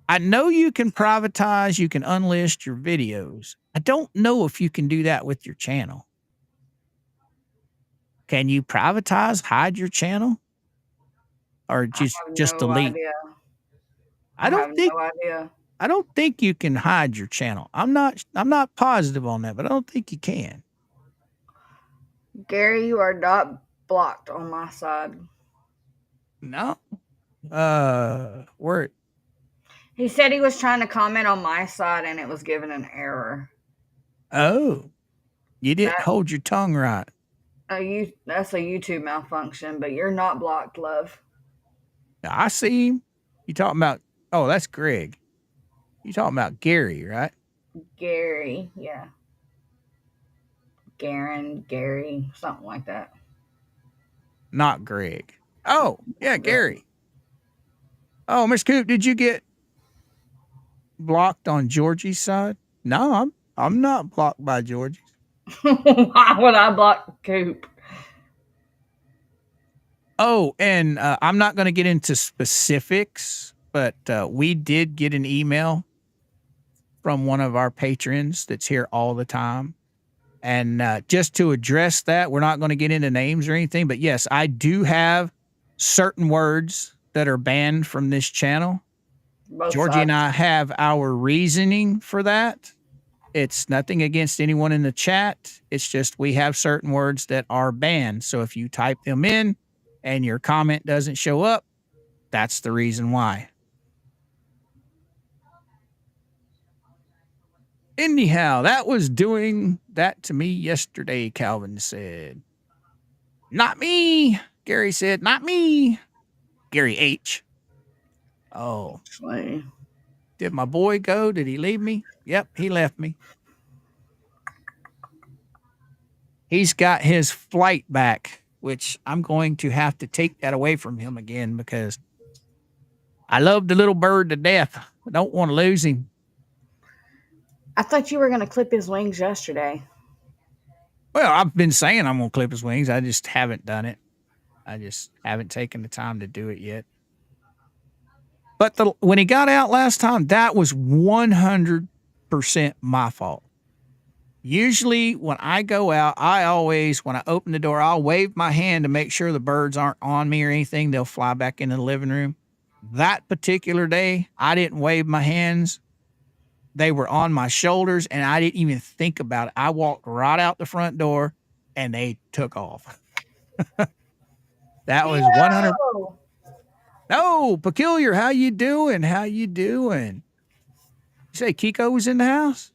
I know you can privatize, you can unlist your videos. I don't know if you can do that with your channel. Can you privatize, hide your channel? Or I just have just no delete? idea. I I don't have think no idea. I don't think you can hide your channel. I'm not positive on that, but I don't think you can. Gary, you are not blocked on my side. No. Where He said he was trying to comment on my side and it was given an error. oh, you didn't That hold your tongue right. that's a YouTube malfunction, but you're not blocked, love. I see him. You talking about oh, that's Greg. You talking about Gary, right? Gary, yeah. Gary, something like that. Not Greg. Oh, yeah, Gary. Oh, MrCoop, did you get blocked on Georgie's side? No, I'm not blocked by Georgie. Why would I block Coop? Oh, and I'm not going to get into specifics, but we did get an email from one of our patrons that's here all the time. And just to address that, we're not going to get into names or anything, but yes, I do have certain words that are banned from this channel. Both Georgie and sides. I have our reasoning for that. It's nothing against anyone in the chat. It's just we have certain words that are banned. So if you type them in and your comment doesn't show up, that's the reason why. Anyhow, that was doing that to me yesterday, Calvin said. Not me. Gary said, not me. Gary H. Oh, Actually, did my boy go? Did he leave me? Yep, he left me. He's got his flight back, which I'm going to have to take that away from him again because I love the little bird to death. I don't want to lose him. I thought you were going to clip his wings yesterday. Well, I've been saying I'm going to clip his wings. I just haven't done it. I just haven't taken the time to do it yet. But when he got out last time, that was 100% my fault. Usually when I go out, I always, when I open the door, I'll wave my hand to make sure the birds aren't on me or anything. They'll fly back into the living room. That particular day, I didn't wave my hands. They were on my shoulders and I didn't even think about it. I walked right out the front door and they took off. That was 100. Oh, No, Peculiar, how you doing? How you doing? You say Kiko was in the house?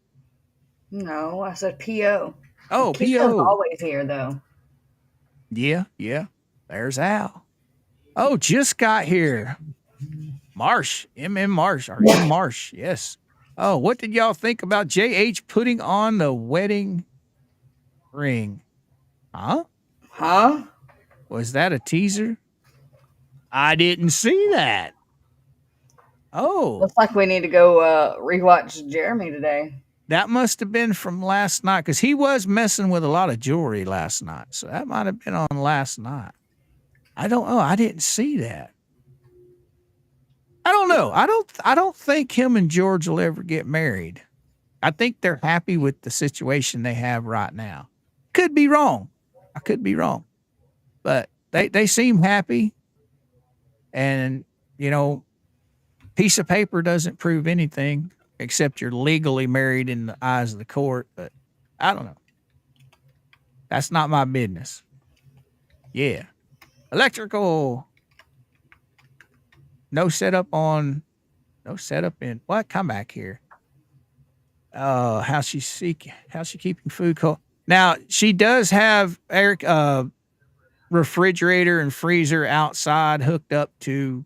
no, I said PO. Oh, Kiko's P.O. always here, though. Yeah. There's Al. Oh, just got here. Marsh, M.M. Marsh, or M. Marsh, yes. Oh, what did y'all think about J.H. putting on the wedding ring? Huh? Huh? Was that a teaser? I didn't see that. Oh, Looks like we need to go rewatch Jeremy today. that must have been from last night because he was messing with a lot of jewelry last night. So that might have been on last night. I don't know. I didn't see that. I don't know. I don't think him and George will ever get married. I think they're happy with the situation they have right now. Could be wrong. I could be wrong. But they seem happy. And, piece of paper doesn't prove anything except you're legally married in the eyes of the court. But I don't know. That's not my business. Yeah. Electrical. No setup in what? Come back here. How's she keeping food cold? Now she does have Eric refrigerator and freezer outside hooked up to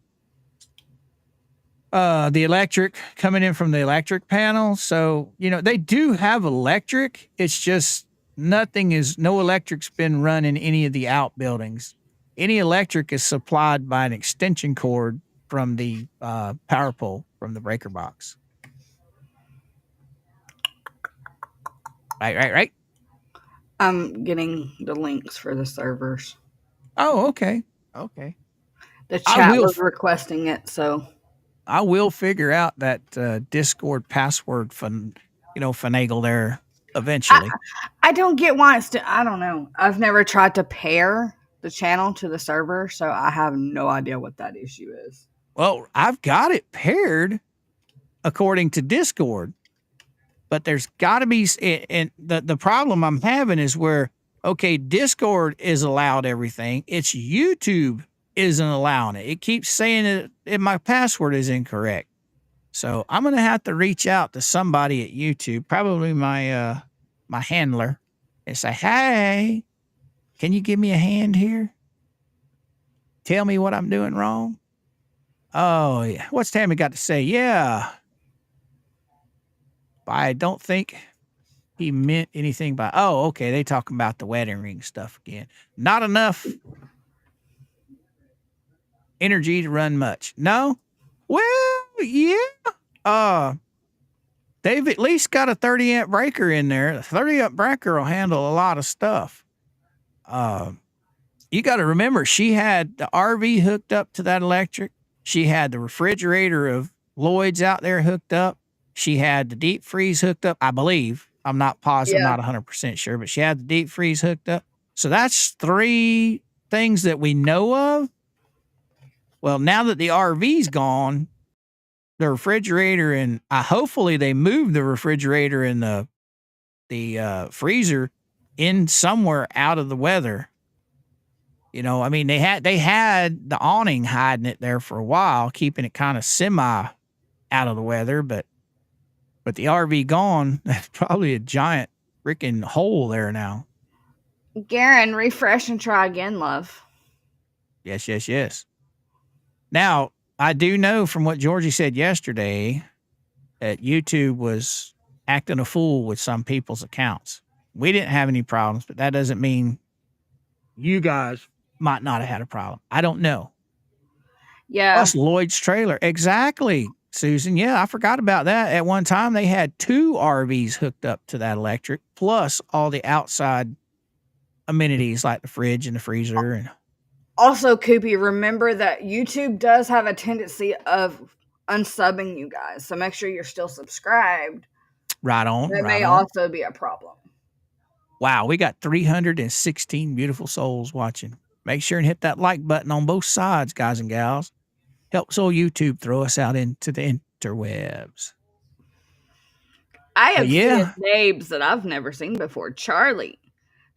the electric coming in from the electric panel. So, they do have electric. It's just no electric's been run in any of the outbuildings. Any electric is supplied by an extension cord from the power pole from the breaker box. Right. I'm getting the links for the servers. Oh, okay. The I chat will was requesting it, so I will figure out that Discord password finagle there eventually. I don't get why it's. I don't know. I've never tried to pair the channel to the server, so I have no idea what that issue is. Well, I've got it paired according to Discord, but there's got to be, and the problem I'm having is where, okay, Discord is allowed everything. It's YouTube isn't allowing it. It keeps saying my password is incorrect. So I'm going to have to reach out to somebody at YouTube, probably my handler, and say, hey, can you give me a hand here? Tell me what I'm doing wrong. Oh, yeah. What's Tammy got to say? Yeah. I don't think he meant anything by, oh, okay. They talking about the wedding ring stuff again. Not enough energy to run much. No? Well, yeah. They've at least got a 30 amp breaker in there. The 30 amp breaker will handle a lot of stuff. You got to remember, she had the RV hooked up to that electric. She had the refrigerator of Lloyd's out there hooked up. She had the deep freeze hooked up, I believe. I'm not positive, Yeah. not 100% sure, but she had the deep freeze hooked up. So that's 3 things that we know of. Well, now that the RV's gone, the refrigerator and hopefully they moved the refrigerator and the freezer in somewhere out of the weather. You know, I mean, they had the awning hiding it there for a while, keeping it kind of semi out of the weather, but the RV gone, that's probably a giant freaking hole there now. Garen, refresh and try again, love. Yes. Now, I do know from what Georgie said yesterday that YouTube was acting a fool with some people's accounts. We didn't have any problems, but that doesn't mean you guys might not have had a problem. I don't know. Yeah. Plus Lloyd's trailer. Exactly, Susan. Yeah, I forgot about that. At one time, they had 2 RVs hooked up to that electric, plus all the outside amenities like the fridge and the freezer. And Also, Koopy, remember that YouTube does have a tendency of unsubbing you guys, so make sure you're still subscribed. right on. That Right may on. also be a problem. Wow, we got 316 beautiful souls watching. Make sure and hit that like button on both sides, guys and gals. Helps old YouTube throw us out into the interwebs. I have yeah. seen names that I've never seen before. Charlie.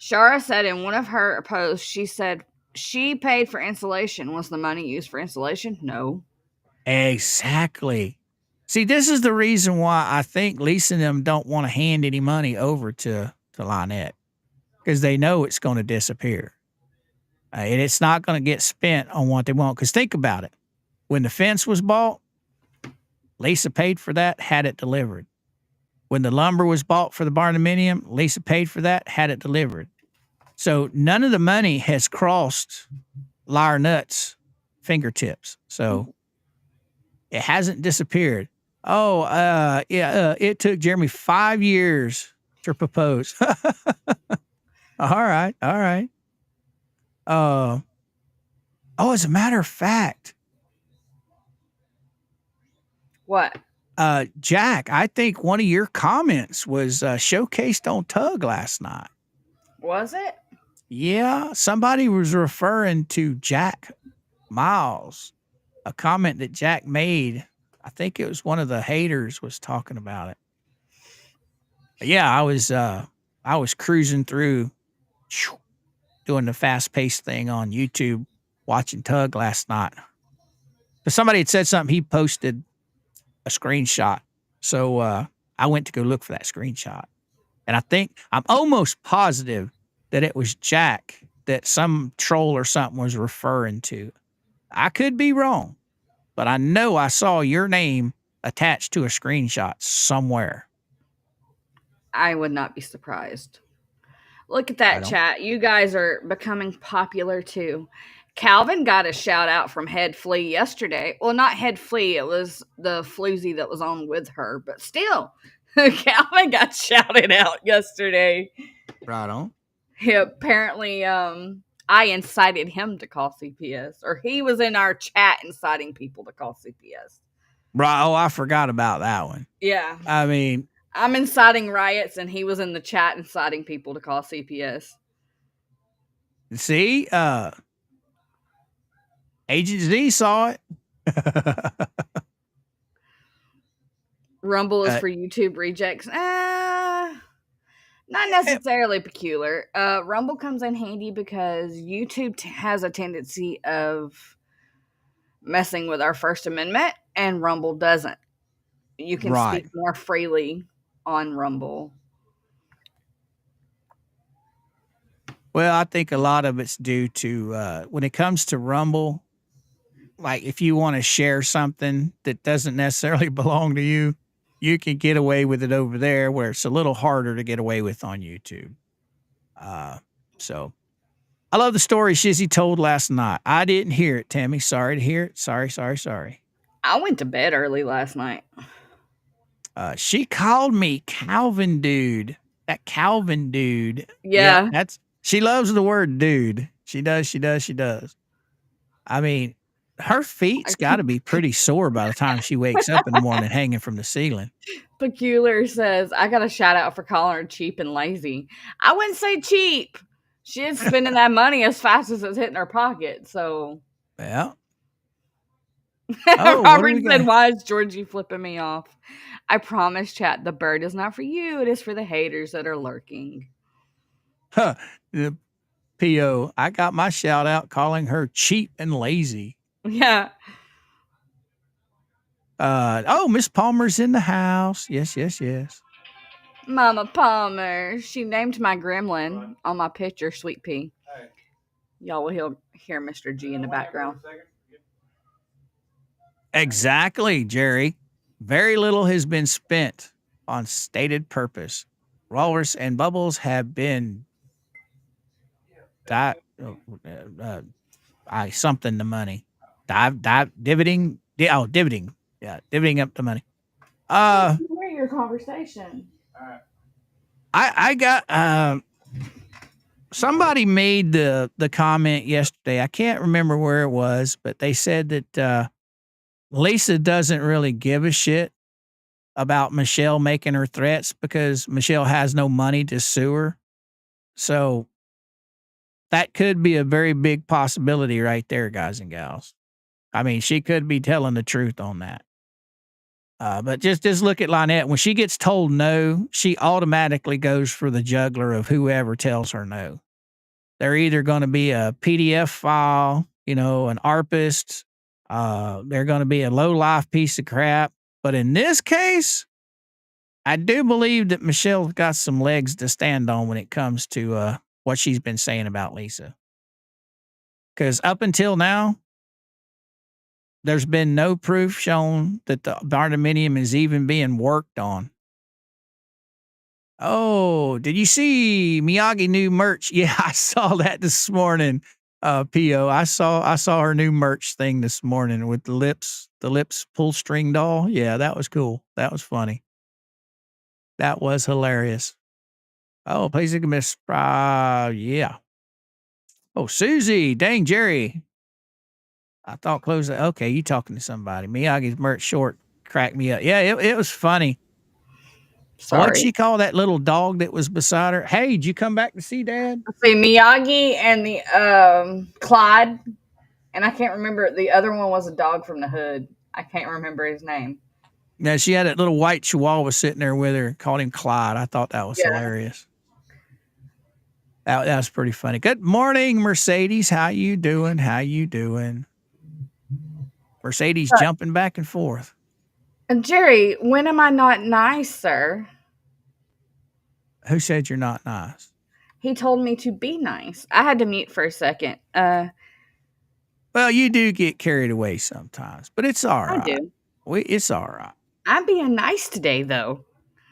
Shara said in one of her posts, she said she paid for insulation. Was the money used for insulation? No. Exactly. See, this is the reason why I think Lisa and them don't want to hand any money over to Lynette, because they know it's going to disappear. And it's not going to get spent on what they want. Because think about it. When the fence was bought, Lisa paid for that, had it delivered. When the lumber was bought for the barnuminium, Lisa paid for that, had it delivered. So none of the money has crossed Lyre Nut's fingertips. So it hasn't disappeared. Oh, it took Jeremy 5 years to propose. All right. As a matter of fact, What? Jack, I think one of your comments was showcased on Tug last night. Was it? Yeah, somebody was referring to Jack Miles, a comment that Jack made. I think it was one of the haters was talking about it. But yeah, I was cruising through, doing the fast paced thing on YouTube, watching Tug last night. But somebody had said something. He posted a screenshot, so I went to go look for that screenshot, and I'm almost positive that it was Jack that some troll or something was referring to. I could be wrong, but I know I saw your name attached to a screenshot somewhere. I would not be surprised. Look at that chat. You guys are becoming popular too. Calvin got a shout out from Head Flea yesterday. Well, not Head Flea. It was the floozy that was on with her. But still, Calvin got shouted out yesterday. Right on. He apparently, I incited him to call CPS. Or he was in our chat inciting people to call CPS. Right. Oh, I forgot about that one. Yeah. I mean, I'm inciting riots, and he was in the chat inciting people to call CPS. see, Agent Z saw it. Rumble is Uh, for YouTube rejects. Not necessarily peculiar. Rumble comes in handy because YouTube has a tendency of messing with our First Amendment, and Rumble doesn't. You can right. speak more freely on Rumble. Well, I think a lot of it's due to when it comes to Rumble, like if you want to share something that doesn't necessarily belong to you, you can get away with it over there where it's a little harder to get away with on YouTube. So I love the story Shizzy told last night. I didn't hear it, Tammy. Sorry to hear it. Sorry. I went to bed early last night. She called me Calvin dude. That Calvin dude. Yep, Yeah. she loves the word dude. She does. I mean, her feet's got to be pretty sore by the time she wakes up in the morning hanging from the ceiling. Peculiar says, I got a shout out for calling her cheap and lazy. I wouldn't say cheap. She is spending that money as fast as it's hitting her pocket. So Yeah. Oh, what do Robert we said, got? why is Georgie flipping me off? I promise, chat, the bird is not for you. It is for the haters that are lurking. Huh. The PO. I got my shout out calling her cheap and lazy. Yeah. Oh, Miss Palmer's in the house. Yes. Mama Palmer. She named my gremlin on my picture, Sweet Pea. Y'all will hear Mr. G in the background. Exactly, Jerry. Very little has been spent on stated purpose. Walrus and Bubbles have been something the money. Dividing. Dividing. Yeah, dividing up the money. Hear your conversation. I got somebody made the comment yesterday. I can't remember where it was, but they said that Lisa doesn't really give a shit about Michelle making her threats because Michelle has no money to sue her. So that could be a very big possibility right there, guys and gals. I mean, she could be telling the truth on that. But just look at Lynette. When she gets told no, she automatically goes for the juggler of whoever tells her no. They're either going to be a PDF file, an ARPist. They're going to be a low life piece of crap. But in this case, I do believe that Michelle's got some legs to stand on when it comes to what she's been saying about Lisa. Because up until now, there's been no proof shown that the barndominium is even being worked on. Oh, did you see Miyagi new merch? Yeah, I saw that this morning. PO. I saw her new merch thing this morning with the lips pull string doll. Yeah, that was cool. That was funny. That was hilarious. Oh, please miss. Yeah. Oh, Susie. Dang, Jerry. I thought close it. Okay, you talking to somebody. Miyagi's merch short cracked me up. Yeah, it was funny. What'd Sorry. she call that little dog that was beside her? Hey, did you come back to see Dad? See, Miyagi and the Clyde, and I can't remember. The other one was a dog from the hood. I can't remember his name. Yeah, she had that little white chihuahua sitting there with her, called him Clyde. I thought that was hilarious. That was pretty funny. Good morning, Mercedes. How you doing? Mercedes jumping back and forth. Jerry, when am I not nice, sir? Who said you're not nice? He told me to be nice. I had to mute for a second. Well, you do get carried away sometimes, but it's all right. I do. It's all right. I'm being nice today, though.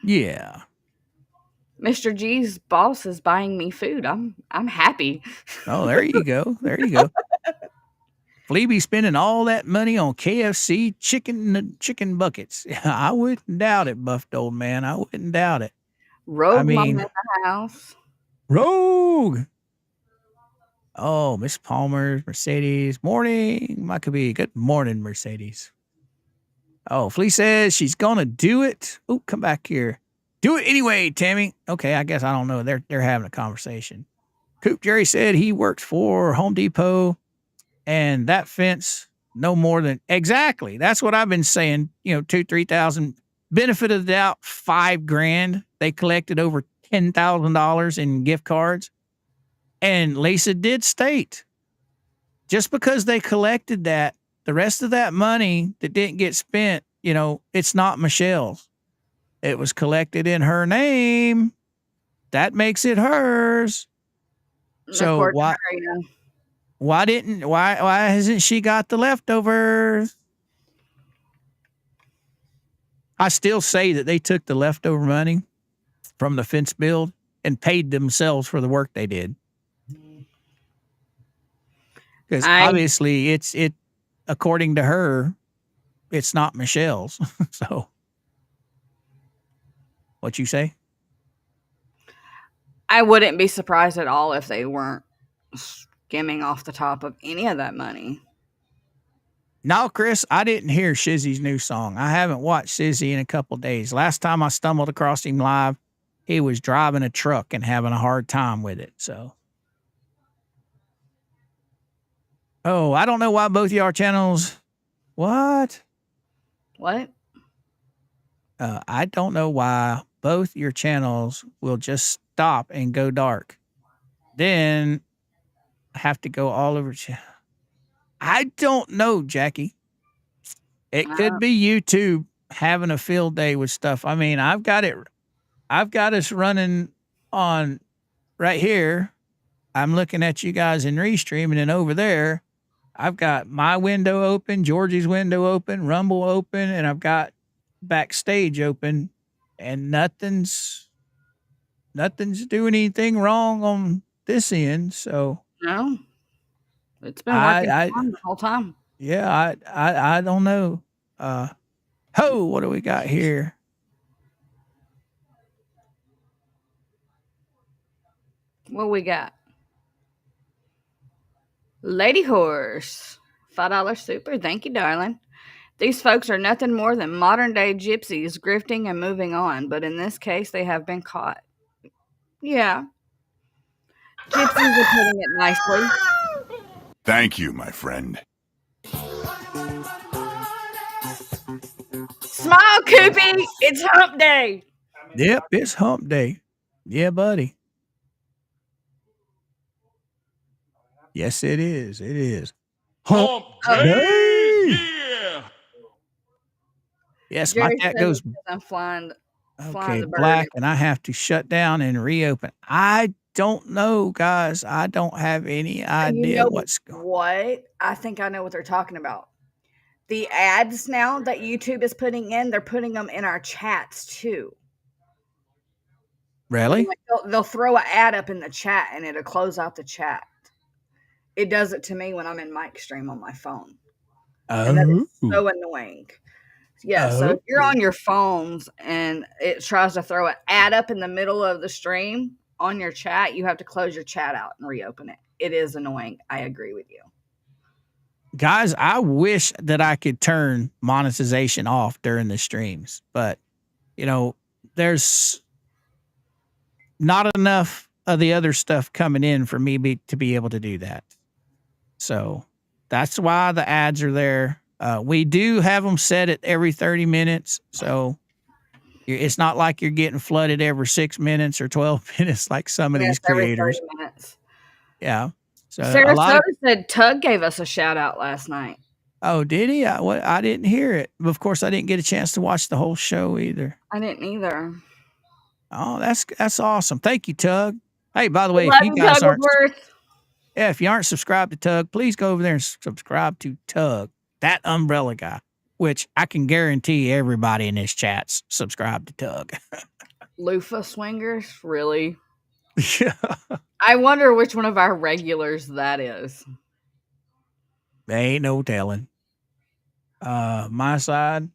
Yeah. Mr. G's boss is buying me food. I'm happy. Oh, there you go. Fleaby spending all that money on KFC chicken buckets. I wouldn't doubt it, buffed old man. I wouldn't doubt it. Rogue mom in the house. Rogue. Oh, Miss Palmer, Mercedes. Morning, Maccabee. Good morning, Mercedes. Oh, Flea says she's gonna do it. Oh, come back here. Do it anyway, Tammy. Okay, I guess I don't know. They're having a conversation. Coop Jerry said he works for Home Depot, and that fence no more than exactly. That's what I've been saying. 2,000-3,000. Benefit of the doubt, $5,000. They collected over $10,000 in gift cards, and Lisa did state just because they collected that, the rest of that money that didn't get spent, it's not Michelle's. It was collected in her name. That makes it hers. So According to her, yeah. why hasn't she got the leftovers? I still say that they took the leftover money from the fence build and paid themselves for the work they did. Because obviously it according to her, it's not Michelle's. So what you say? I wouldn't be surprised at all if they weren't skimming off the top of any of that money. No, Chris, I didn't hear Shizzy's new song. I haven't watched Shizzy in a couple days. Last time I stumbled across him live, he was driving a truck and having a hard time with it. So, oh, I don't know why both of your channels. What? What? I don't know why both your channels will just stop and go dark. Then have to go all over. I don't know, Jackie. It could be YouTube having a field day with stuff. I mean, I've got us running on right here. I'm looking at you guys in Restream, and then over there, I've got my window open, Georgie's window open, Rumble open, and I've got Backstage open, and nothing's doing anything wrong on this end. So No. It's been working fine the whole time. Yeah, I don't know. What do we got here? What we got? Lady Horse. $5 super. Thank you, darling. These folks are nothing more than modern day gypsies grifting and moving on, but in this case, they have been caught. Yeah. Gypsies are putting it nicely. Thank you, my friend. Smile, Coopy! It's hump day! Yep, it's hump day. Yeah, buddy. Yes, it is. It is. Hump day! Yeah. Yes, my Jerry cat says goes because I'm flying okay, the bird. black, and I have to shut down and reopen. I don't know, guys. I don't have any idea what's going on. What? I think I know what they're talking about. The ads now that YouTube is putting in, they're putting them in our chats too. Really? Like they'll throw an ad up in the chat and it'll close out the chat. It does it to me when I'm in mic stream on my phone. And that is so annoying. Yeah, so if you're on your phones and it tries to throw an ad up in the middle of the stream on your chat, you have to close your chat out and reopen it. It is annoying. I agree with you. Guys, I wish that I could turn monetization off during the streams, but there's not enough of the other stuff coming in for me to be able to do that. So that's why the ads are there. We do have them set at every 30 minutes. So it's not like you're getting flooded every 6 minutes or 12 minutes like some of these creators. Every 30 minutes. Yeah. So Sarasota said Tug gave us a shout out last night. Oh, did he? I didn't hear it. But of course, I didn't get a chance to watch the whole show either. I didn't either. Oh, that's awesome. Thank you, Tug. Hey, by the way, if you aren't subscribed to Tug, please go over there and subscribe to Tug, that umbrella guy, which I can guarantee everybody in this chat's subscribed to Tug. Loofah swingers, really? Yeah. I wonder which one of our regulars that is. There ain't no telling. My side.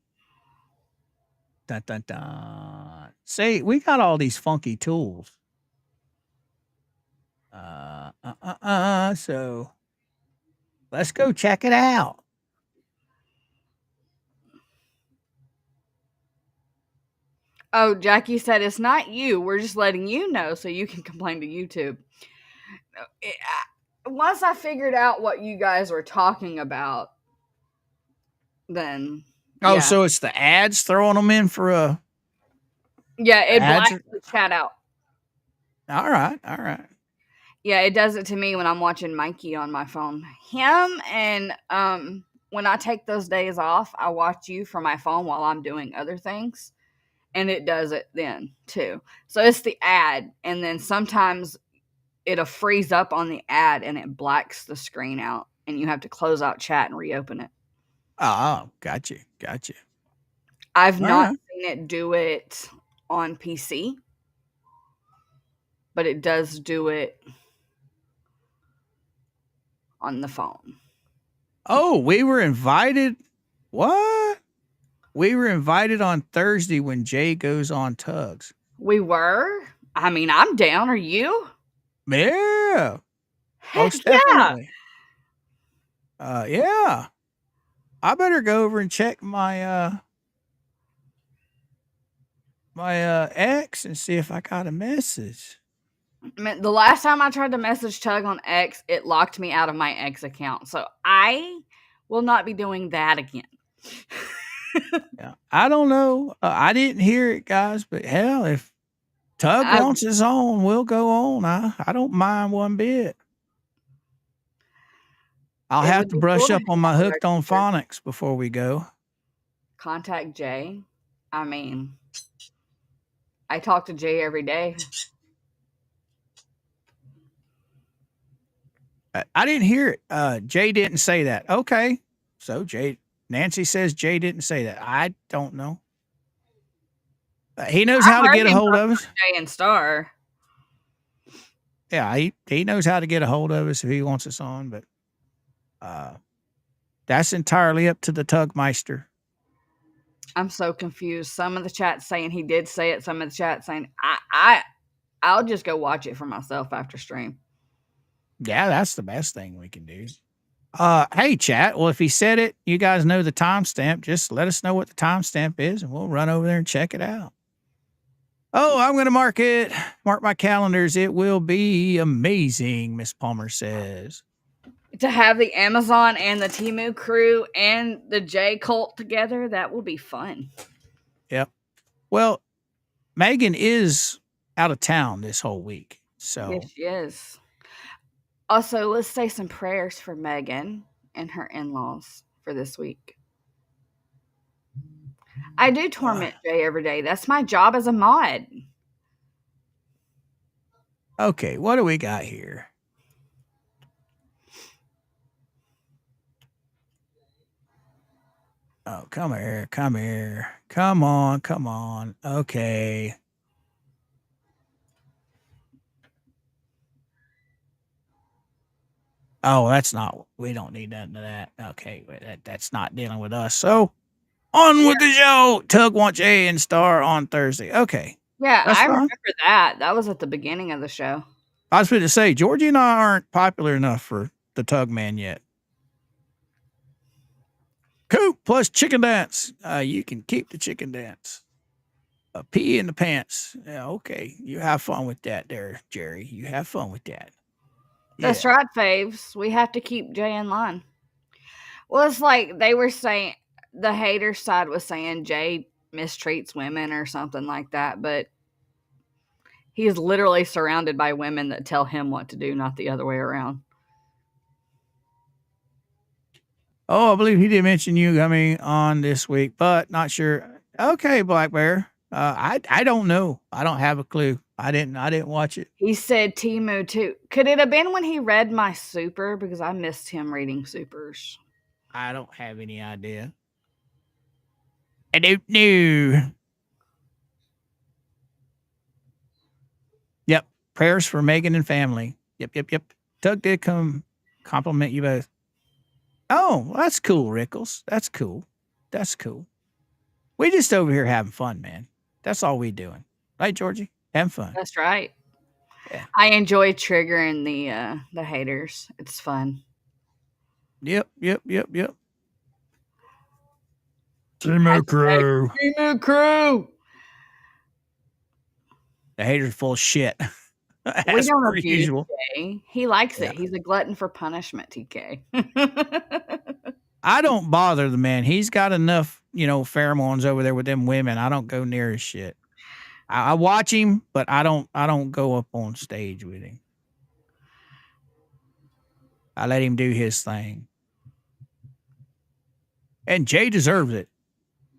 Dun, dun, dun. See, we got all these funky tools. So let's go check it out. Oh, Jackie said it's not you. We're just letting you know so you can complain to YouTube. Once I figured out what you guys were talking about, then Oh, yeah, so it's the ads throwing them in for a it ads? blacks the chat out. All right, all right. Yeah, it does it to me when I'm watching Mikey on my phone. Him and when I take those days off, I watch you from my phone while I'm doing other things, and it does it then too. So it's the ad, and then sometimes it'll freeze up on the ad and it blacks the screen out, and you have to close out chat and reopen it. Oh, got you. I've All not right. seen it do it on PC, but it does do it on the phone. Oh, we were invited. What? We were invited on Thursday when Jay goes on Tugs. We were. I mean, I'm down. Are you? Yeah, Heck most yeah. definitely. Yeah. I better go over and check my X and see if I got a message. The last time I tried to message Tug on X, it locked me out of my X account. So I will not be doing that again. Yeah, I don't know. I didn't hear it, guys, but hell, if Tug wants his on, we'll go on. I don't mind one bit. I'll It have would to be brush cool to up on hang my out with our hooked on teacher. phonics before we go. Contact Jay. I mean, I talk to Jay every day. I didn't hear it. Jay didn't say that. Okay. So Nancy says Jay didn't say that. I don't know. He knows I how to heard get a him hold talk of us. to Jay and Star. Yeah, he knows how to get a hold of us if he wants us on, but that's entirely up to the Tugmeister. I'm so confused. Some of the chat saying he did say it. Some of the chat saying I'll just go watch it for myself after stream. Yeah, that's the best thing we can do. Hey, chat. Well, if he said it, you guys know the timestamp. Just let us know what the timestamp is, and we'll run over there and check it out. Oh, I'm going to mark my calendars. It will be amazing, Miss Palmer says. To have the Amazon and the Temu crew and the J cult together, that will be fun. Yep. Well, Megan is out of town this whole week. So, Yes, she is. Also, let's say some prayers for Megan and her in-laws for this week. I do torment Jay every day. That's my job as a mod. okay, what do we got here? Oh, come here. Come on. Okay. Oh, we don't need none of that. Okay, that's not dealing with us. So, on with the show. Tug wants Jay and Star on Thursday. Okay. Yeah, That's I fine. remember that. That was at the beginning of the show. I was going to say, Georgie and I aren't popular enough for the Tug Man yet. Coop plus chicken dance. You can keep the chicken dance. A pee in the pants. Yeah, okay. You have fun with that there, Jerry. You have fun with that. That's right, Faves. We have to keep Jay in line. Well, it's like they were saying, the hater side was saying Jay mistreats women or something like that, but he's literally surrounded by women that tell him what to do, not the other way around. Oh, I believe he did mention you coming on this week, but not sure. Okay, Black Bear. I don't know. I don't have a clue. I didn't watch it. He said Temu too. Could it have been when he read my super? Because I missed him reading supers. I don't have any idea. I don't know. Yep. Prayers for Megan and family. Yep. Doug did come compliment you both. Oh, well, that's cool, Rickles. That's cool. We just over here having fun, man. That's all we doing. Right, Georgie? Having fun. That's right. Yeah. I enjoy triggering the haters. It's fun. Yep. Timo Crew. Temu crew. The haters are full of shit. We As don't per abuse usual. Jay. He likes Yeah. it. He's a glutton for punishment, TK. I don't bother the man. He's got enough, pheromones over there with them women. I don't go near his shit. I watch him, but I don't go up on stage with him. I let him do his thing. And Jay deserves it.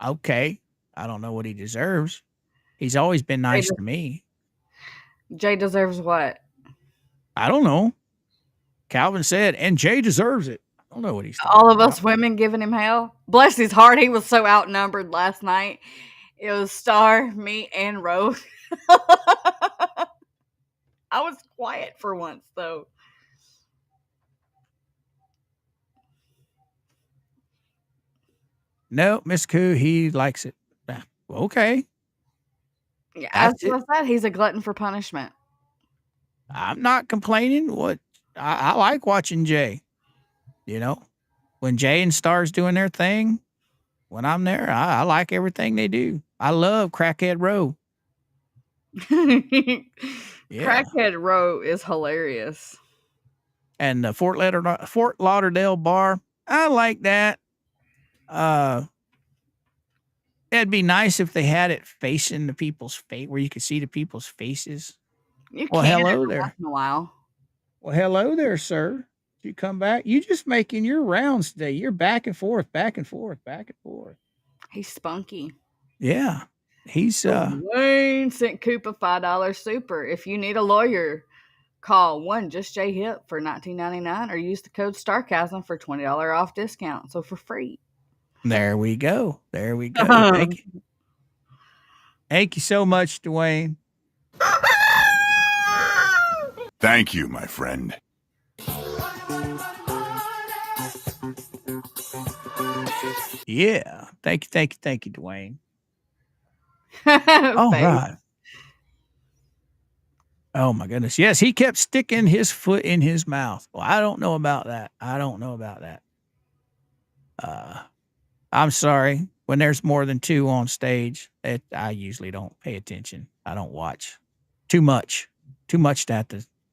Okay. I don't know what he deserves. He's always been nice to me. Jay deserves what? I don't know. Calvin said, and Jay deserves it. I don't know what he's talking All of about. us women giving him hell. Bless his heart, he was so outnumbered last night. It was Star, me, and Rose. I was quiet for once, though. No, MrCoop, he likes it. Okay. Yeah, That's as I said, he's a glutton for punishment. I'm not complaining. What I like watching Jay. When Jay and Star's doing their thing, when I'm there, I like everything they do. I love Crackhead Row. Yeah. Crackhead Row is hilarious. And the Fort Lauderdale bar, I like that. It'd be nice if they had it facing the people's face, where you could see the people's faces. You Well, can hello every there. once in a while. Well, hello there, sir. Did you come back? You just making your rounds today. You're back and forth, back and forth, back and forth. He's spunky. Yeah. He's Wayne sent Coop a $5 super. If you need a lawyer, call Just J Hip for $19.99 or use the code STARCASM for $20 off discount. So for free. There we go. There we go. Thank you. Thank you so much, Dwayne. Thank you, my friend. Yeah. Thank you, Dwayne. All All right. Oh my goodness. Yes, he kept sticking his foot in his mouth. Well, I don't know about that. I'm sorry. When there's more than two on stage, I usually don't pay attention. I don't watch. Too much to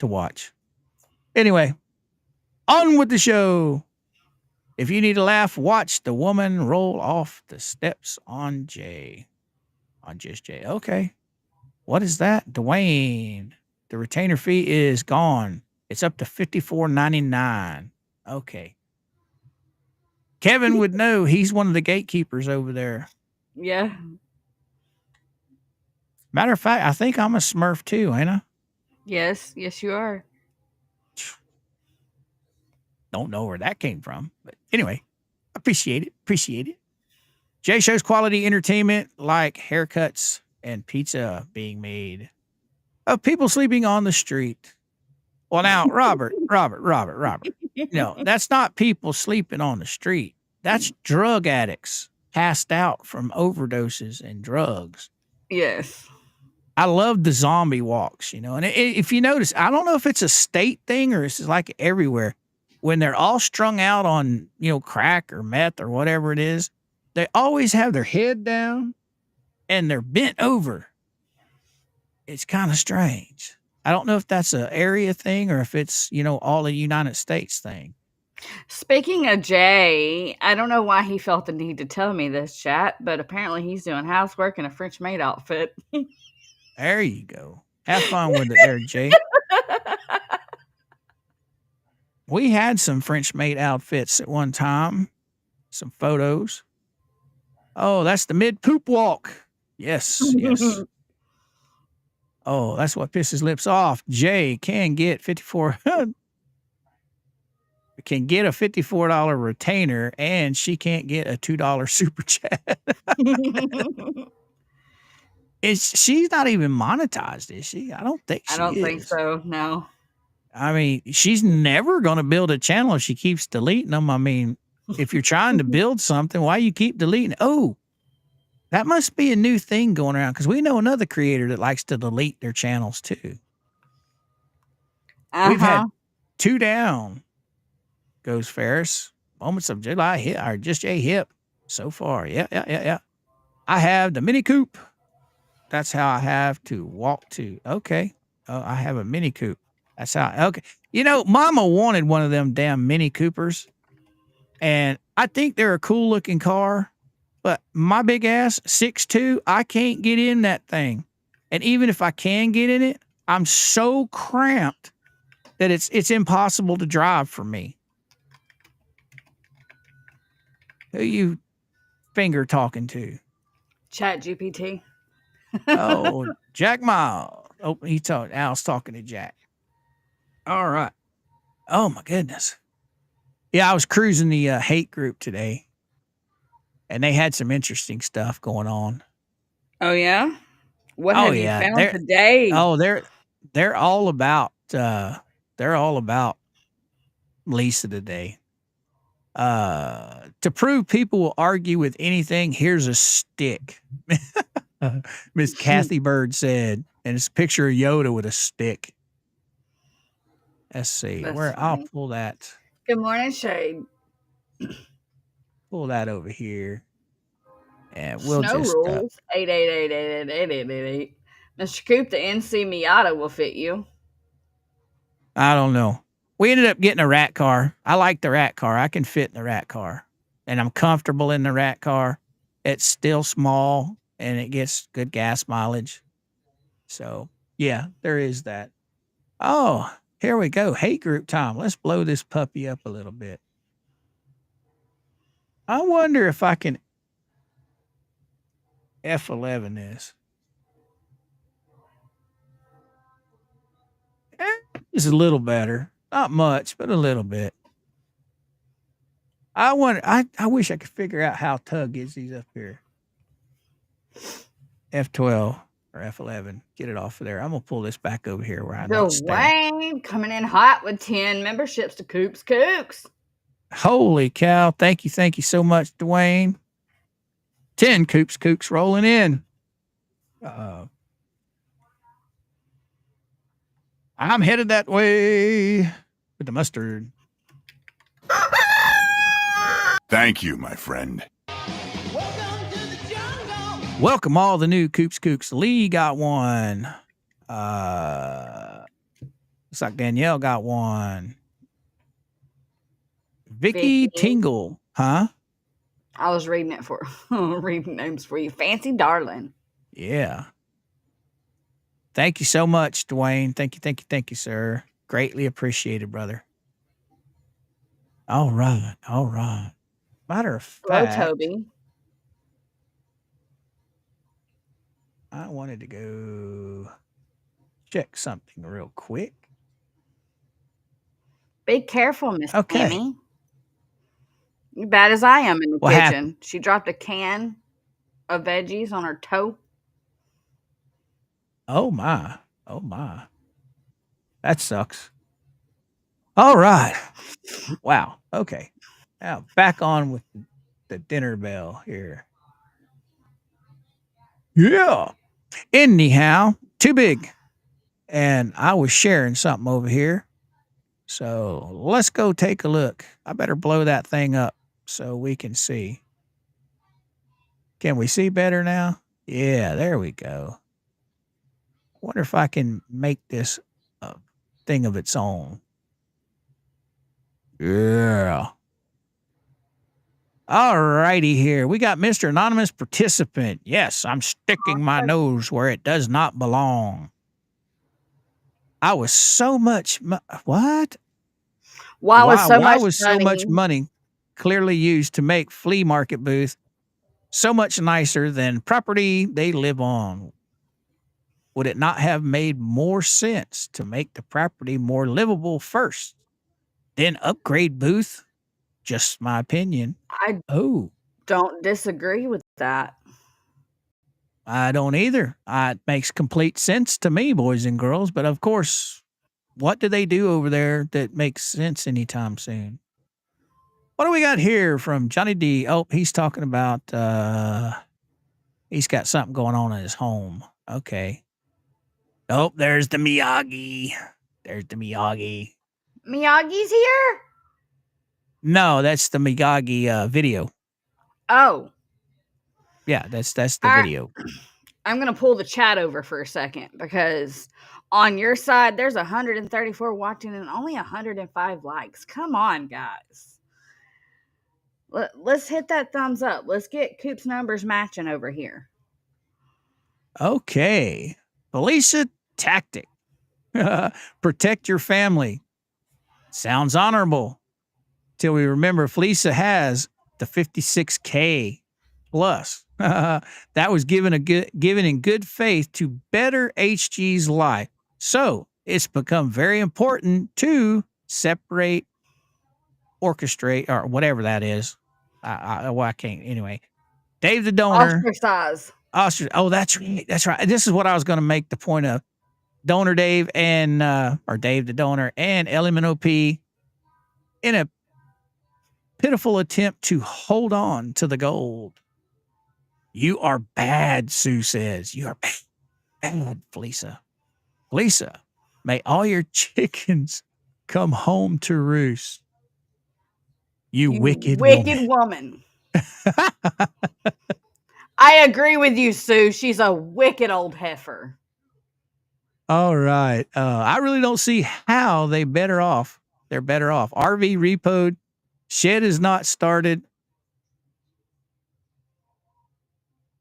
watch. Anyway, on with the show. If you need a laugh, watch the woman roll off the steps on Jay. On Just Jay. Okay. What is that? Dwayne. The retainer fee is gone. It's up to $54.99. Okay. Kevin would know. He's one of the gatekeepers over there. Yeah. Matter of fact, I think I'm a Smurf too, ain't I? Yes, you are. Don't know where that came from. But anyway, appreciate it. Jay shows quality entertainment like haircuts and pizza being made of people sleeping on the street. Well, now, Robert. No, that's not people sleeping on the street. That's drug addicts passed out from overdoses and drugs. Yes. I love the zombie walks, and if you notice, I don't know if it's a state thing or it's like everywhere. When they're all strung out on, crack or meth or whatever it is, they always have their head down and they're bent over. It's kind of strange. I don't know if that's an area thing or if it's, all a United States thing. Speaking of Jay, I don't know why he felt the need to tell me this, chat, but apparently he's doing housework in a French maid outfit. There you go. Have fun with it there, Jay. We had some French maid outfits at one time. Some photos. Oh, that's the mid-poop walk. Yes. Oh, that's what pisses lips off. Jay can get can get a $54 retainer, and she can't get a $2 super chat. She's not even monetized, is she? I don't think she is. I don't think so, no. I mean, she's never going to build a channel if she keeps deleting them. I mean, if you're trying to build something, why you keep deleting? Oh, that must be a new thing going around because we know another creator that likes to delete their channels too. We've had 2 down. Goes Ferris. Moments of July hit or Just J Hip so far. Yeah. I have the MrCoop. That's how I have to walk to. Okay. Oh, I have a Mini Coop. That's how. Okay. You know, Mama wanted one of them damn Mini Coopers, and I think they're a cool looking car. But my big ass 6'2", I can't get in that thing. And even if I can get in it, I'm so cramped that it's impossible to drive for me. Who you finger talking to? Chat GPT. Oh, Jack Miles. Oh, Al's talking to Jack. All right. Oh my goodness. Yeah, I was cruising the hate group today, and they had some interesting stuff going on. Oh yeah. What Oh have you yeah, found today? they're all about Lisa today. To prove people will argue with anything, here's a stick. Miss Kathy Bird said, and it's a picture of Yoda with a stick. Let's see That's where I'll funny. pull that Good morning, Shade. over here, and we'll Snow just rules 888888888. Mr. Coop, the NC Miata will fit you. I don't know. We ended up getting a rat car. I like the rat car. I can fit in the rat car, and I'm comfortable in the rat car. It's still small, and it gets good gas mileage. So yeah, there is that. Oh, here we go. Hate group time. Let's blow this puppy up a little bit. I wonder if I can F11 this. It's a little better. Not much, but a little bit. I wonder. I wish I could figure out how Tug gets these up here. F12 or F11. Get it off of there. I'm gonna pull this back over here where I know it's staying. Dwayne coming in hot with 10 memberships to Coop's Kooks. Holy cow! Thank you so much, Dwayne. 10 Kooks rolling in. I'm headed that way with the mustard. Thank you, my friend. Welcome all the new Kooks. Lee got one. Looks like Danielle got one. Vicky Tingle, huh? I was reading it for reading names for you. Fancy darling. Yeah. Thank you so much, Dwayne. Thank you, sir. Greatly appreciated, brother. All right. Matter of Hello, fact, Toby. I wanted to go check something real quick. Be careful, Miss Okay. Tammy. You bad as I am in the What kitchen. happened? She dropped a can of veggies on her toe. Oh my. That sucks. All right. Wow. Okay. Now back on with the dinner bell here. Yeah. Anyhow, too big. And I was sharing something over here. So let's go take a look. I better blow that thing up so we can see. Can we see better now? Yeah, there we go. Wonder if I can make this a thing of its own. Yeah. All righty here. We got Mr. Anonymous Participant. Yes, I'm sticking my nose where it does not belong. I was so much what? Why was so Why much was so much money clearly used to make flea market booth so much nicer than property they live on? Would it not have made more sense to make the property more livable first, then upgrade booth? Just my opinion. I Oh, don't disagree with that. I don't either. It makes complete sense to me, boys and girls. But of course, what do they do over there that makes sense anytime soon? What do we got here from Johnny D? Oh, he's talking about he's got something going on in his home. Okay. Oh, there's the Miyagi. Miyagi's here? No, that's the Miyagi video. Oh. Yeah, that's the All right. video. I'm going to pull the chat over for a second because on your side, there's 134 watching and only 105 likes. Come on, guys. Let's hit that thumbs up. Let's get Coop's numbers matching over here. Okay. Felicia tactic. Protect your family. Sounds honorable. Till we remember Felicia has the 56K plus. That was given in good faith to better HG's life. So it's become very important to separate, orchestrate, or whatever that is. I can't. Anyway, Dave the donor. Ostracize. Oh, that's right. That's right. This is what I was going to make the point of. Donor Dave and or Dave the donor and LMNOP in a pitiful attempt to hold on to the gold. You are bad, Sue says. You are bad, Felicia. Felicia, may all your chickens come home to roost. You wicked woman. I agree with you, Sue. She's a wicked old heifer. All right. I really don't see how they're better off. RV repoed. Shed is not started.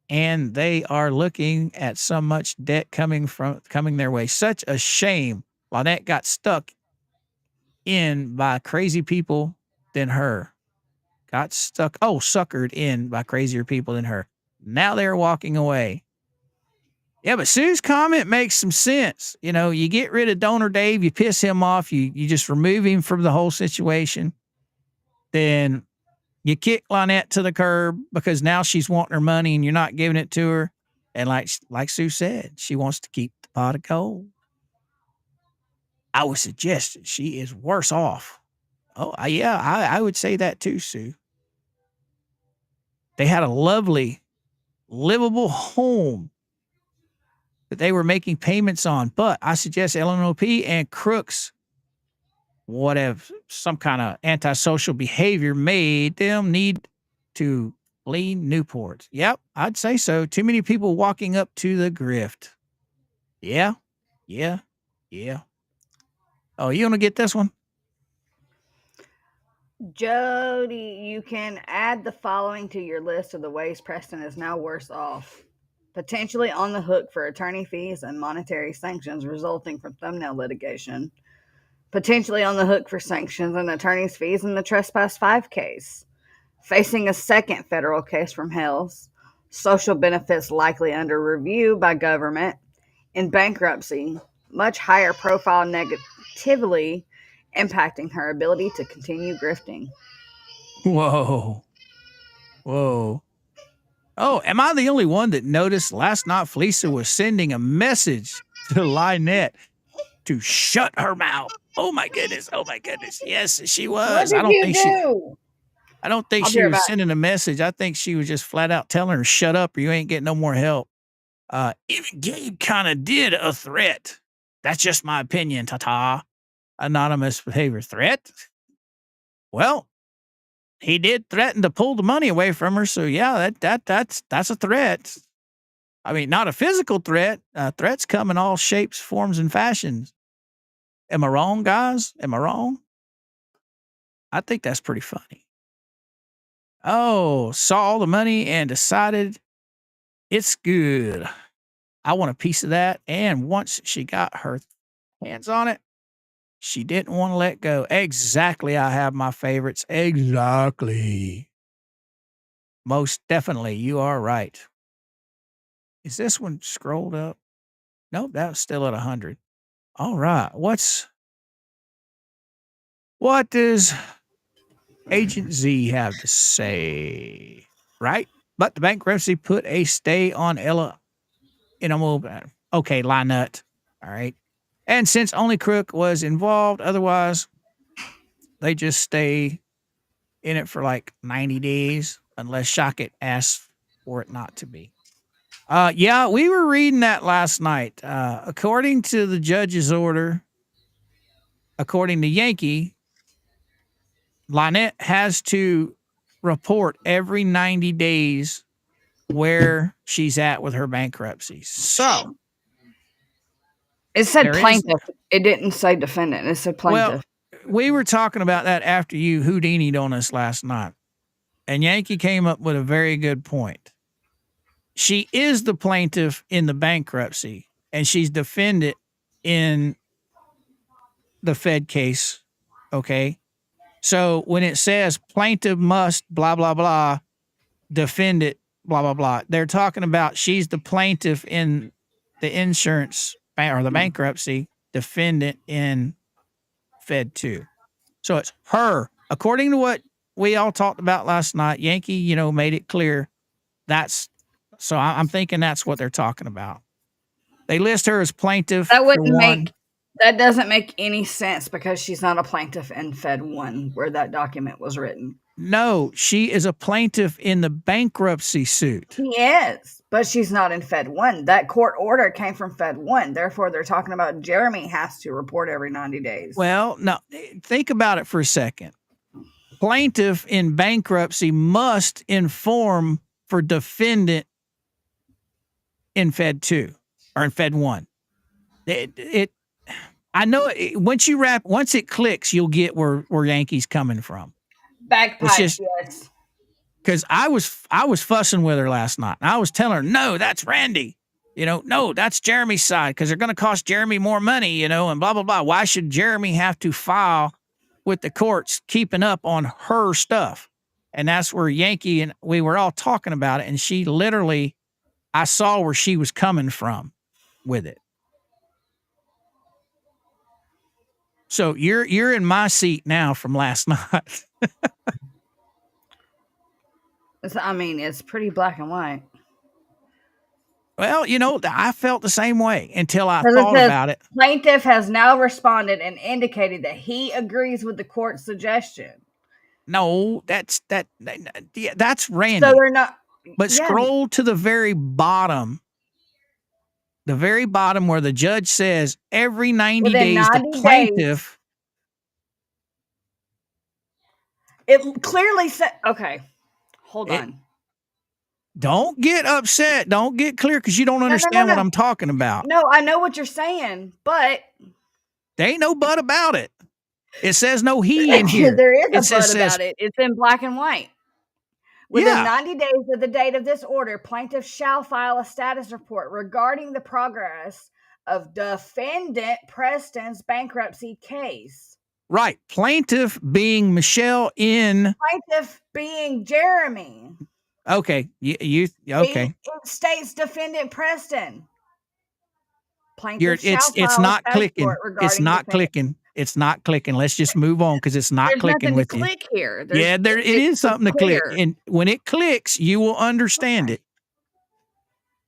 And they are looking at so much debt coming their way. Such a shame. Lynette got stuck in by crazy people than her. Suckered in by crazier people than her. Now they're walking away. Yeah, but Sue's comment makes some sense. You know, you get rid of Donor Dave, you piss him off, you just remove him from the whole situation. Then you kick Lynette to the curb because now she's wanting her money and you're not giving it to her. And like Sue said, she wants to keep the pot of gold. I would suggest she is worse off. Oh, yeah, I would say that too, Sue. They had a lovely, livable home that they were making payments on. But I suggest LNOP and Crooks, whatever, some kind of antisocial behavior made them need to flee Newport. Yep, I'd say so. Too many people walking up to the grift. Yeah. Oh, you want to get this one? Jody, you can add the following to your list of the ways Preston is now worse off. Potentially on the hook for attorney fees and monetary sanctions resulting from thumbnail litigation. Potentially on the hook for sanctions and attorney's fees in the Trespass 5 case. Facing a second federal case from Hells. Social benefits likely under review by government. In bankruptcy. Much higher profile negatively impacting her ability to continue grifting. Whoa. Oh, am I the only one that noticed last night Felicia was sending a message to Lynette to shut her mouth? Oh my goodness. Yes, she was. What did you do? I don't think she was sending a message. I think she was just flat out telling her, shut up or you ain't getting no more help. Even Gabe kind of did a threat. That's just my opinion, ta-ta. Anonymous behavior threat. Well, he did threaten to pull the money away from her. So yeah, that's a threat. I mean, not a physical threat. Threats come in all shapes, forms, and fashions. Am I wrong, guys? Am I wrong? I think that's pretty funny. Oh, saw all the money and decided it's good. I want a piece of that. And once she got her hands on it, she didn't want to let go. Exactly. I have my favorites. Exactly. Most definitely. You are right. Is this one scrolled up? Nope. That's still at 100. All right. What does Agent Z have to say? Right? But the bankruptcy put a stay on Ella in a move. Okay, Lynette. All right. And since only Crook was involved, otherwise, they just stay in it for like 90 days unless Shockett asks for it not to be. Yeah, we were reading that last night. According to the judge's order, according to Yankee, Lynette has to report every 90 days where she's at with her bankruptcy. So It said there is- plaintiff. It didn't say defendant. It said plaintiff. well, we were talking about that after you Houdini'd on us last night, and Yankee came up with a very good point. She is the plaintiff in the bankruptcy, and she's defendant in the Fed case. Okay. So when it says plaintiff must blah, blah, blah, defendant, blah, blah, blah, they're talking about she's the plaintiff in the insurance or the bankruptcy, defendant in Fed 2. So it's her. According to what we all talked about last night, Yankee, made it clear so I'm thinking that's what they're talking about. They list her as plaintiff. That doesn't make any sense because she's not a plaintiff in Fed 1 where that document was written. No, she is a plaintiff in the bankruptcy suit. She is, but she's not in Fed 1. That court order came from Fed 1. Therefore, they're talking about Jeremy has to report every 90 days. Well, no, think about it for a second. Plaintiff in bankruptcy must inform for defendant in Fed 2 or in Fed 1. I know once it clicks, you'll get where Yankee's coming from. Bagpipes, yes. Because I was fussing with her last night. I was telling her, no, that's Randy. No, that's Jeremy's side because they're going to cost Jeremy more money, and blah, blah, blah. Why should Jeremy have to file with the courts keeping up on her stuff? And that's where Yankee and we were all talking about it. And she literally, I saw where she was coming from with it. So you're in my seat now from last night. It's pretty black and white. Well, I felt the same way until I thought about it. Plaintiff has now responded and indicated that he agrees with the court's suggestion. No, that's Randy. So they're not. But scroll to the very bottom. The very bottom where the judge says every 90 days the plaintiff. It clearly said, okay, hold on. Don't get upset. Don't get clear because you don't understand what I'm talking about. No, I know what you're saying, but. There ain't no but about it. It says no he in here. There is a but about it. It's in black and white. Within 90 days of the date of this order, plaintiff shall file a status report regarding the progress of defendant Preston's bankruptcy case. Right. Plaintiff being Michelle in. Plaintiff being Jeremy. Okay. You okay. It states defendant Preston. Plaintiff it's not clicking. It's not clicking. It's not clicking. Let's just move on because it's not clicking with you. Click here. It is something to click. And when it clicks, you will understand it.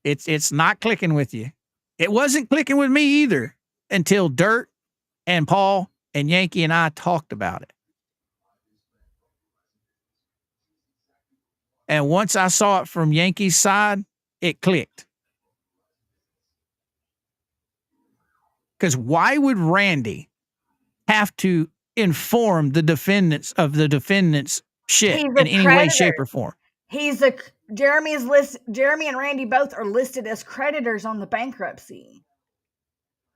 It's not clicking with you. It wasn't clicking with me either until Dirt and Paul and Yankee and I talked about it. And once I saw it from Yankee's side, it clicked. Because why would Randy have to inform the defendants of the defendant's shit in any way, shape, or form? Jeremy and Randy both are listed as creditors on the bankruptcy.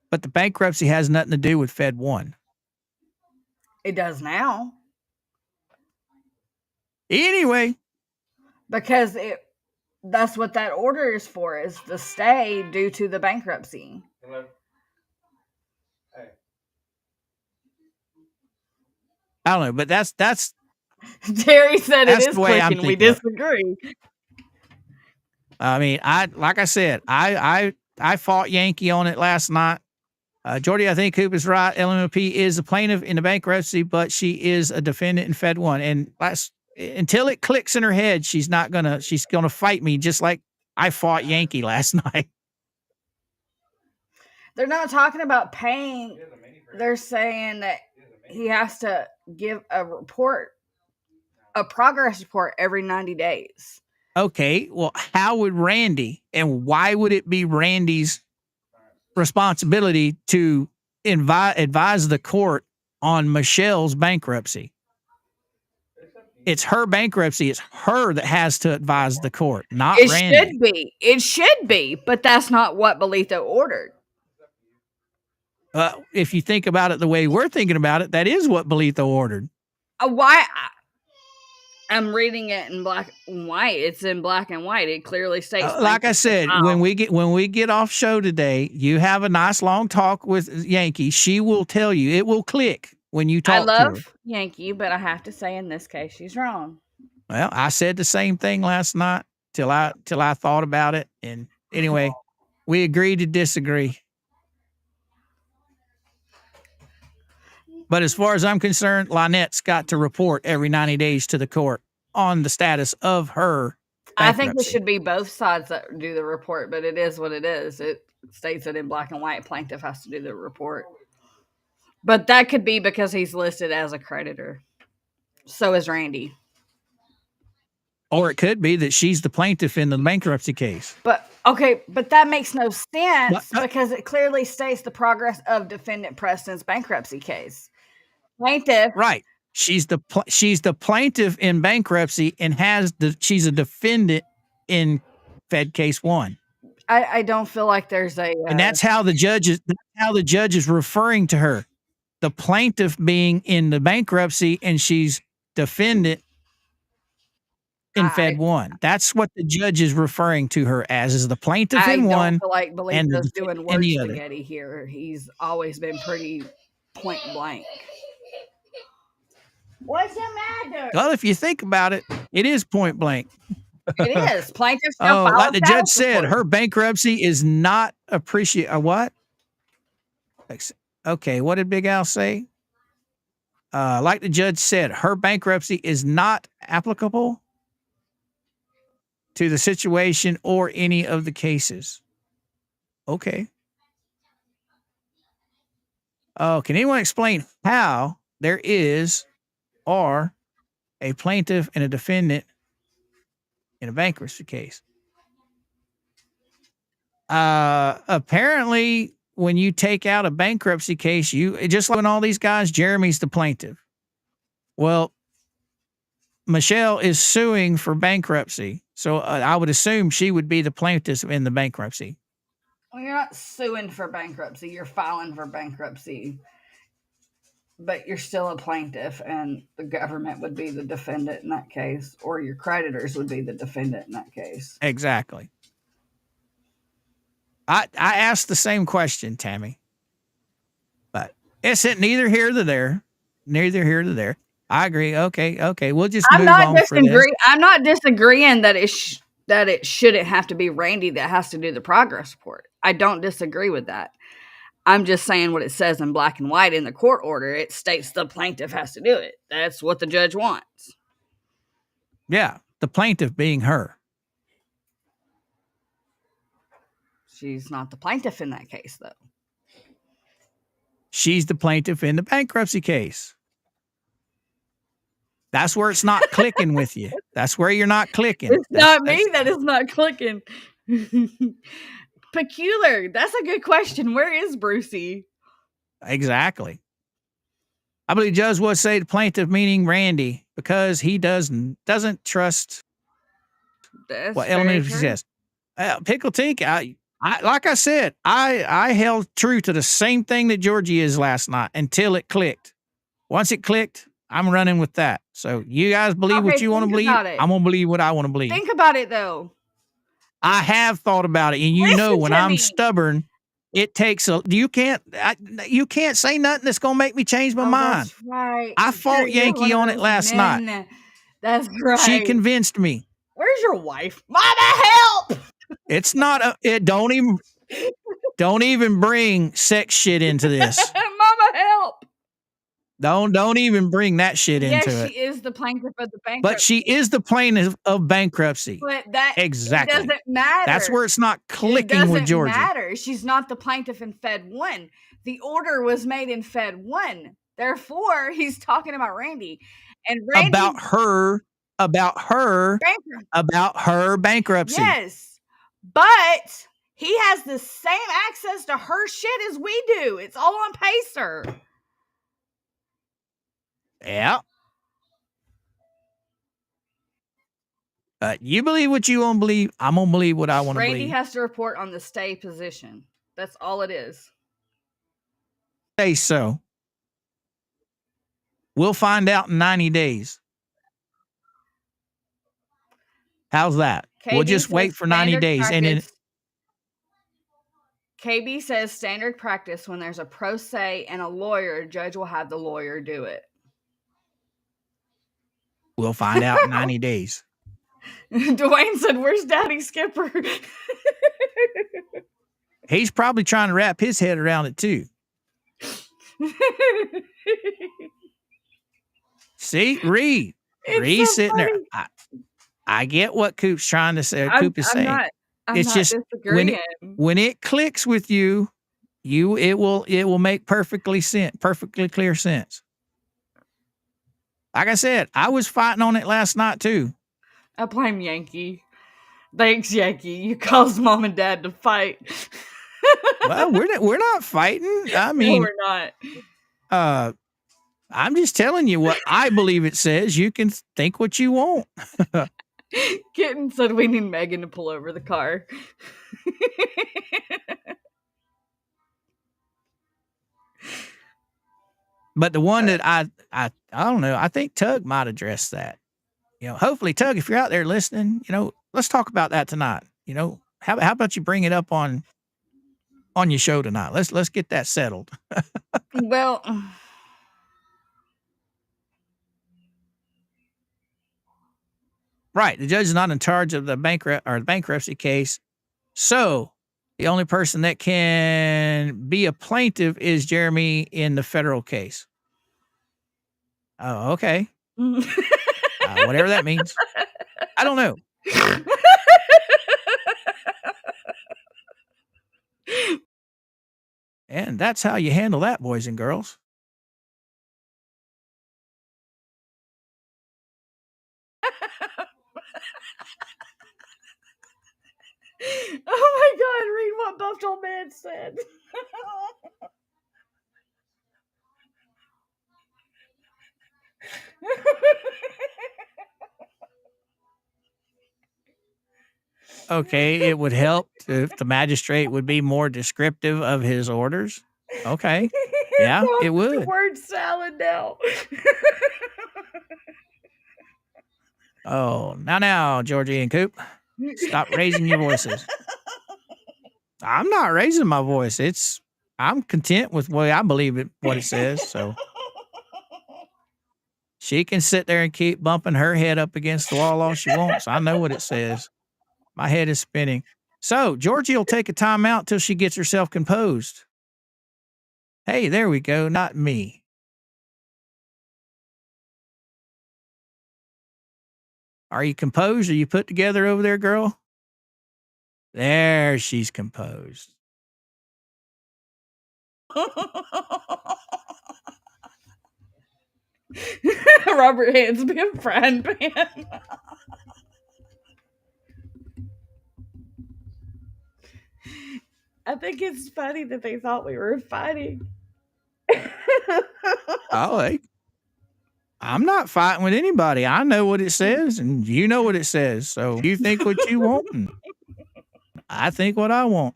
But the bankruptcy has nothing to do with Fed 1. It does now. Anyway. Because that's what that order is for, is the stay due to the bankruptcy. Hello. Hey. I don't know, but that's Jerry said it is clicking. We disagree. I mean, like I said, I fought Yankee on it last night. Georgie, I think Coop is right. LMP is the plaintiff in the bankruptcy, but she is a defendant in Fed 1. And until it clicks in her head, she's gonna fight me just like I fought Yankee last night. They're not talking about paying. They're saying that he has to give a progress report every 90 days. Okay, well, how would Randy, and why would it be Randy's responsibility to advise the court on Michelle's bankruptcy? It's her bankruptcy. It's her that has to advise the court, not It Randy. should be. It should be, but that's not what Belito ordered. If you think about it the way we're thinking about it, that is what Belito ordered. Why? I'm reading it in black and white. It's in black and white. It clearly states. Like I said, when we get off show today, you have a nice long talk with Yankee. She will tell you. It will click when you talk I to her. love Yankee, but I have to say in this case she's wrong. Well, I said the same thing last night till I thought about it, and anyway, we agreed to disagree. But as far as I'm concerned, Lynette's got to report every 90 days to the court on the status of her bankruptcy. I think it should be both sides that do the report, but it is what it is. It states it in black and white. Plaintiff has to do the report. But that could be because he's listed as a creditor. So is Randy. Or it could be that she's the plaintiff in the bankruptcy case. But that makes no sense because it clearly states the progress of defendant Preston's bankruptcy case. Plaintiff. Right. She's the plaintiff in bankruptcy and she's a defendant in Fed case 1. I don't feel like there's a and that's how the judge is referring to her. The plaintiff being in the bankruptcy and she's defendant in Fed 1. That's what the judge is referring to her as, is the plaintiff in one. I don't feel like Belito's doing word the spaghetti here. He's always been pretty point blank. What's the matter? Well, if you think about it, it is point blank. It is. Plaintiff shall file like the judge said, report. her bankruptcy is not what? Okay, what did Big Al say? Like the judge said, her bankruptcy is not applicable to the situation or any of the cases. Okay. Oh, can anyone explain how there are a plaintiff and a defendant in a bankruptcy case? Apparently, when you take out a bankruptcy case, just like all these guys, Jeremy's the plaintiff. Well, Michelle is suing for bankruptcy, so I would assume she would be the plaintiff in the bankruptcy. Well, you're not suing for bankruptcy. You're filing for bankruptcy. But you're still a plaintiff, and the government would be the defendant in that case, or your creditors would be the defendant in that case. Exactly. I asked the same question, Tammy. But it's neither here nor there. Neither here nor there. I agree. Okay. We'll just move on for this. I'm not disagreeing that it shouldn't have to be Randy that has to do the progress report. I don't disagree with that. I'm just saying what it says in black and white in the court order. It states the plaintiff has to do it. That's what the judge wants. Yeah, the plaintiff being her. She's not the plaintiff in that case, though. She's the plaintiff in the bankruptcy case. That's where it's not clicking with you. That's where you're not clicking. It's not me that is not clicking. Peculiar. That's a good question. Where is Brucey? Exactly. I believe Judge would say the plaintiff, meaning Randy, because he doesn't trust what element he says. Pickle Tink, I like I said, I held true to the same thing that Georgie is last night until it clicked. Once it clicked, I'm running with that. So you guys believe what you want to believe. I'm gonna believe what I want to believe. Think about it though. I have thought about it, and when I'm stubborn, it takes you can't say nothing that's gonna make me change my mind. That's right. I fought Yankee on it last night. That's right. She convinced me. Where's your wife? Mama, help! It's not don't even bring sex shit into this. Mama, help! Don't even bring that shit into it. Yes, she is the plaintiff of the bankruptcy. But she is the plaintiff of bankruptcy. But that exactly doesn't matter. That's where it's not clicking with Georgie. It doesn't matter. She's not the plaintiff in Fed 1. The order was made in Fed 1. Therefore, he's talking about Randy. And Randy about her bankruptcy. Yes. But he has the same access to her shit as we do. It's all on Pacer. Yeah. You believe what you want to believe. I'm going to believe what I want to Randy believe. has to report on the stay position. That's all it is. Say so. We'll find out in 90 days. How's that? We'll KB just wait says for 90 standard days. And then practice. KB says standard practice when there's a pro se and a lawyer, judge will have the lawyer do it. we'll find out in 90 days. Dwayne said, "Where's Daddy Skipper?" He's probably trying to wrap his head around it too. See, Reed It's so sitting there. funny. I get what Coop's trying to say. Coop is saying. I'm It's not just disagreeing. when it clicks with you, it will make perfectly clear sense. Like I said, I was fighting on it last night too. I blame Yankee. Thanks, Yankee. You caused Mom and Dad to fight. Well, we're not fighting. I mean, No, we're not. I'm just telling you what I believe it says. You can think what you want. Kitten said we need Megan to pull over the car. But the one that I don't know, I think Tug might address that. Hopefully, Tug, if you're out there listening, let's talk about that tonight. How about you bring it up on your show tonight? Let's get that settled. Well, Right. The judge is not in charge of the bankruptcy case. So the only person that can be a plaintiff is Jeremy in the federal case. Oh, okay. Whatever that means. I don't know. And that's how you handle that, boys and girls. Oh my God, read what Buffed Old Man said. Okay, it would help if the magistrate would be more descriptive of his orders. Okay. Yeah, it would. The word salad now. Oh, now, Georgie and Coop, stop raising your voices. I'm not raising my voice. I'm content with what I believe what it says. So she can sit there and keep bumping her head up against the wall all she wants. I know what it says. My head is spinning. So Georgie will take a time out till she gets herself composed. Hey, there we go. Not me. Are you composed? Are you put together over there, girl? There, she's composed. Robert Hansby a frying pan. I think it's funny that they thought we were fighting. Oh, I'm not fighting with anybody. I know what it says, and you know what it says. So you think what you want, and I think what I want.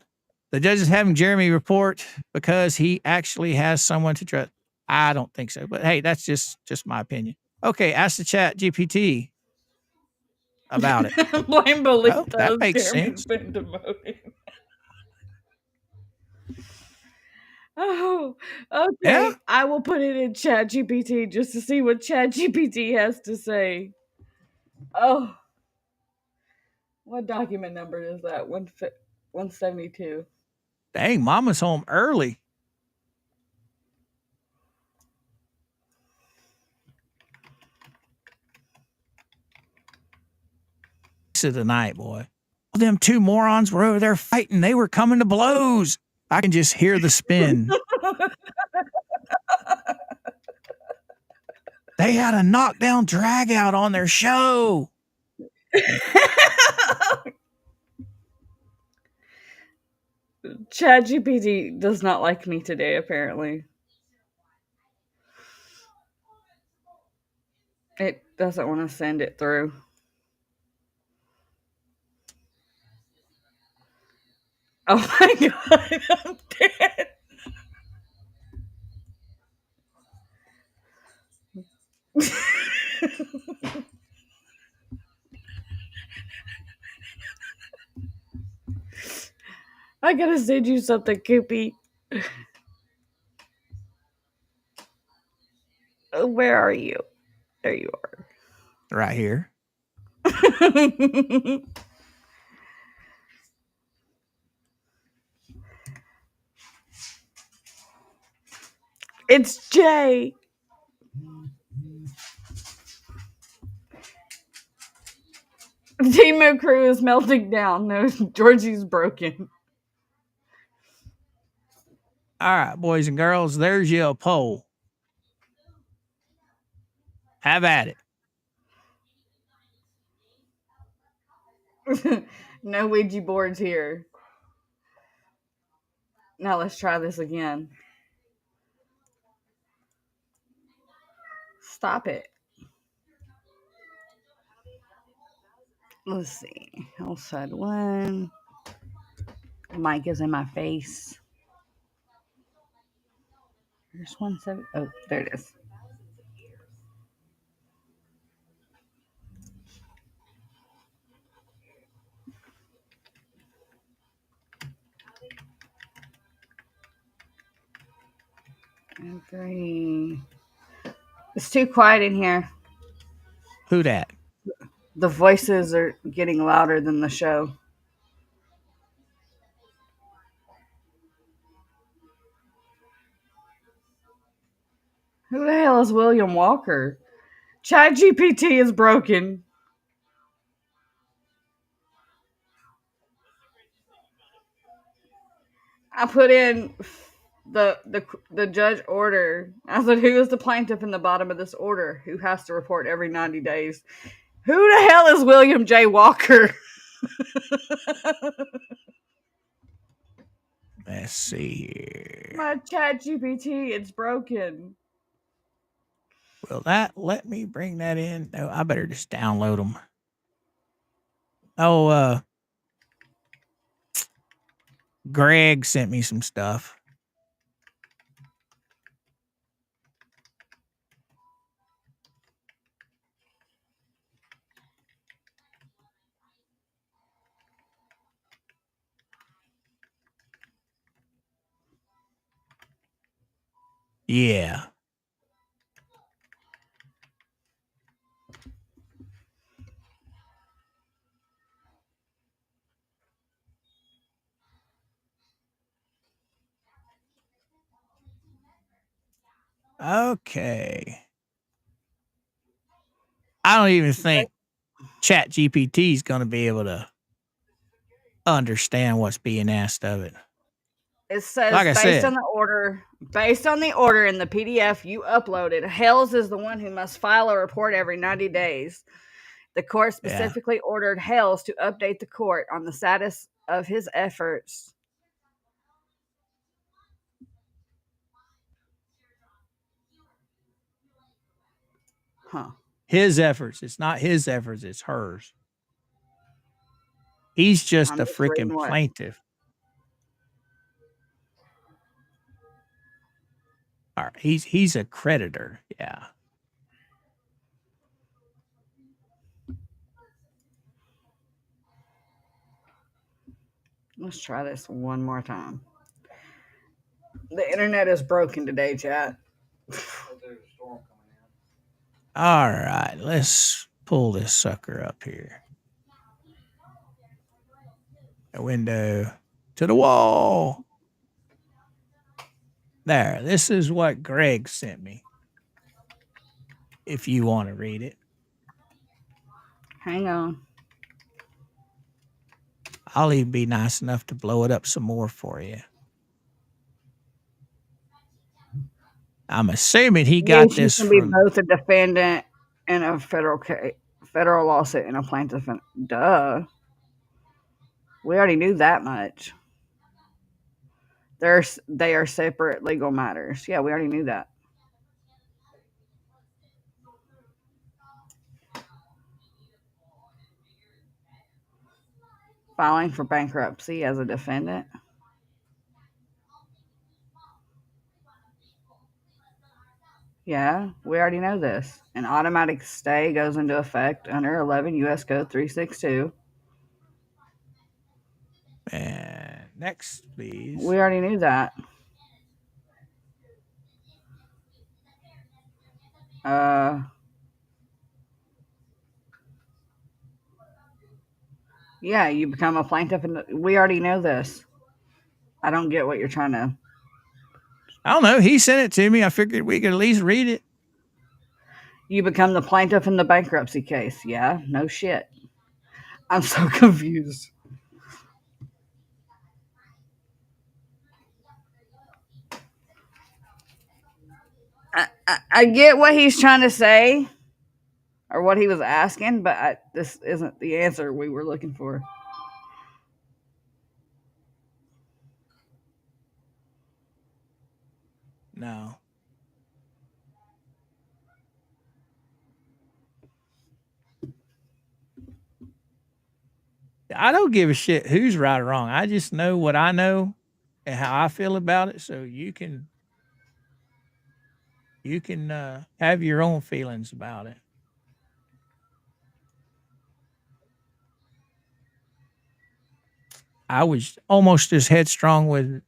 The judge is having Jeremy report because he actually has someone to trust. I don't think so, but hey, that's just my opinion. Okay, ask the chat GPT about it. Blame belief Oh, that makes Jeremy's sense. been demoted. Oh, okay. Yeah. I will put it in ChatGPT just to see what ChatGPT has to say. Oh, what document number is that? 172. Dang, Mama's home early. Of the night, boy. Them two morons were over there fighting. They were coming to blows. I can just hear the spin. They had a knockdown drag out on their show. ChatGPT does not like me today, apparently. It doesn't want to send it through. Oh my god, I'm dead. I gotta send you something, Coopy. Where are you? There you Right here. are. It's Jay. Timo crew is melting down. No, Georgie's broken. All right, boys and girls, there's your poll. Have at it. No Ouija boards here. Now let's try this again. Stop it. Let's see. Outside one. Mic is in my face. There's 170. Oh, there it is. And 3. It's too quiet in here. Who dat? The voices are getting louder than the show. Who the hell is William Walker? ChatGPT is broken. I put in the judge order. I said, who is the plaintiff in the bottom of this order? Who has to report every 90 days? Who the hell is William J. Walker? Let's see here. My ChatGPT, it's broken. Will that let me bring that in? No, I better just download them. Oh, Greg sent me some stuff. Yeah. Okay. I don't even think Chat GPT is going to be able to understand what's being asked of it. It says Like I based said. on the order in the PDF you uploaded, Hales is the one who must file a report every 90 days. The court specifically ordered Hales to update the court on the status of his efforts. Huh. His efforts. It's not his efforts, it's hers. He's just I'm a just reading freaking what. plaintiff. All right, he's a creditor. Yeah. Let's try this one more time. The internet is broken today, chat. All right, let's pull this sucker up here. A window to the wall. There, this is what Greg sent me. If you want to read it, Hang on. I'll even be nice enough to blow it up some more for you. I'm assuming he got Yes, this you can be from. both a defendant and a federal lawsuit and a plaintiff. Duh. We already knew that much. They are separate legal matters. Yeah, we already knew that. Filing for bankruptcy as a defendant. Yeah, we already know this. An automatic stay goes into effect under 11 U.S. Code 362. And next, please. We already knew that. Yeah, you become a plaintiff, and we already know this. I don't get what you're trying to. I don't know. He sent it to me. I figured we could at least read it. You become the plaintiff in the bankruptcy case. Yeah, no shit. I'm so confused. I get what he's trying to say or what he was asking, but this isn't the answer we were looking for. No. I don't give a shit who's right or wrong. I just know what I know and how I feel about it. So you can have your own feelings about it. I was almost as headstrong with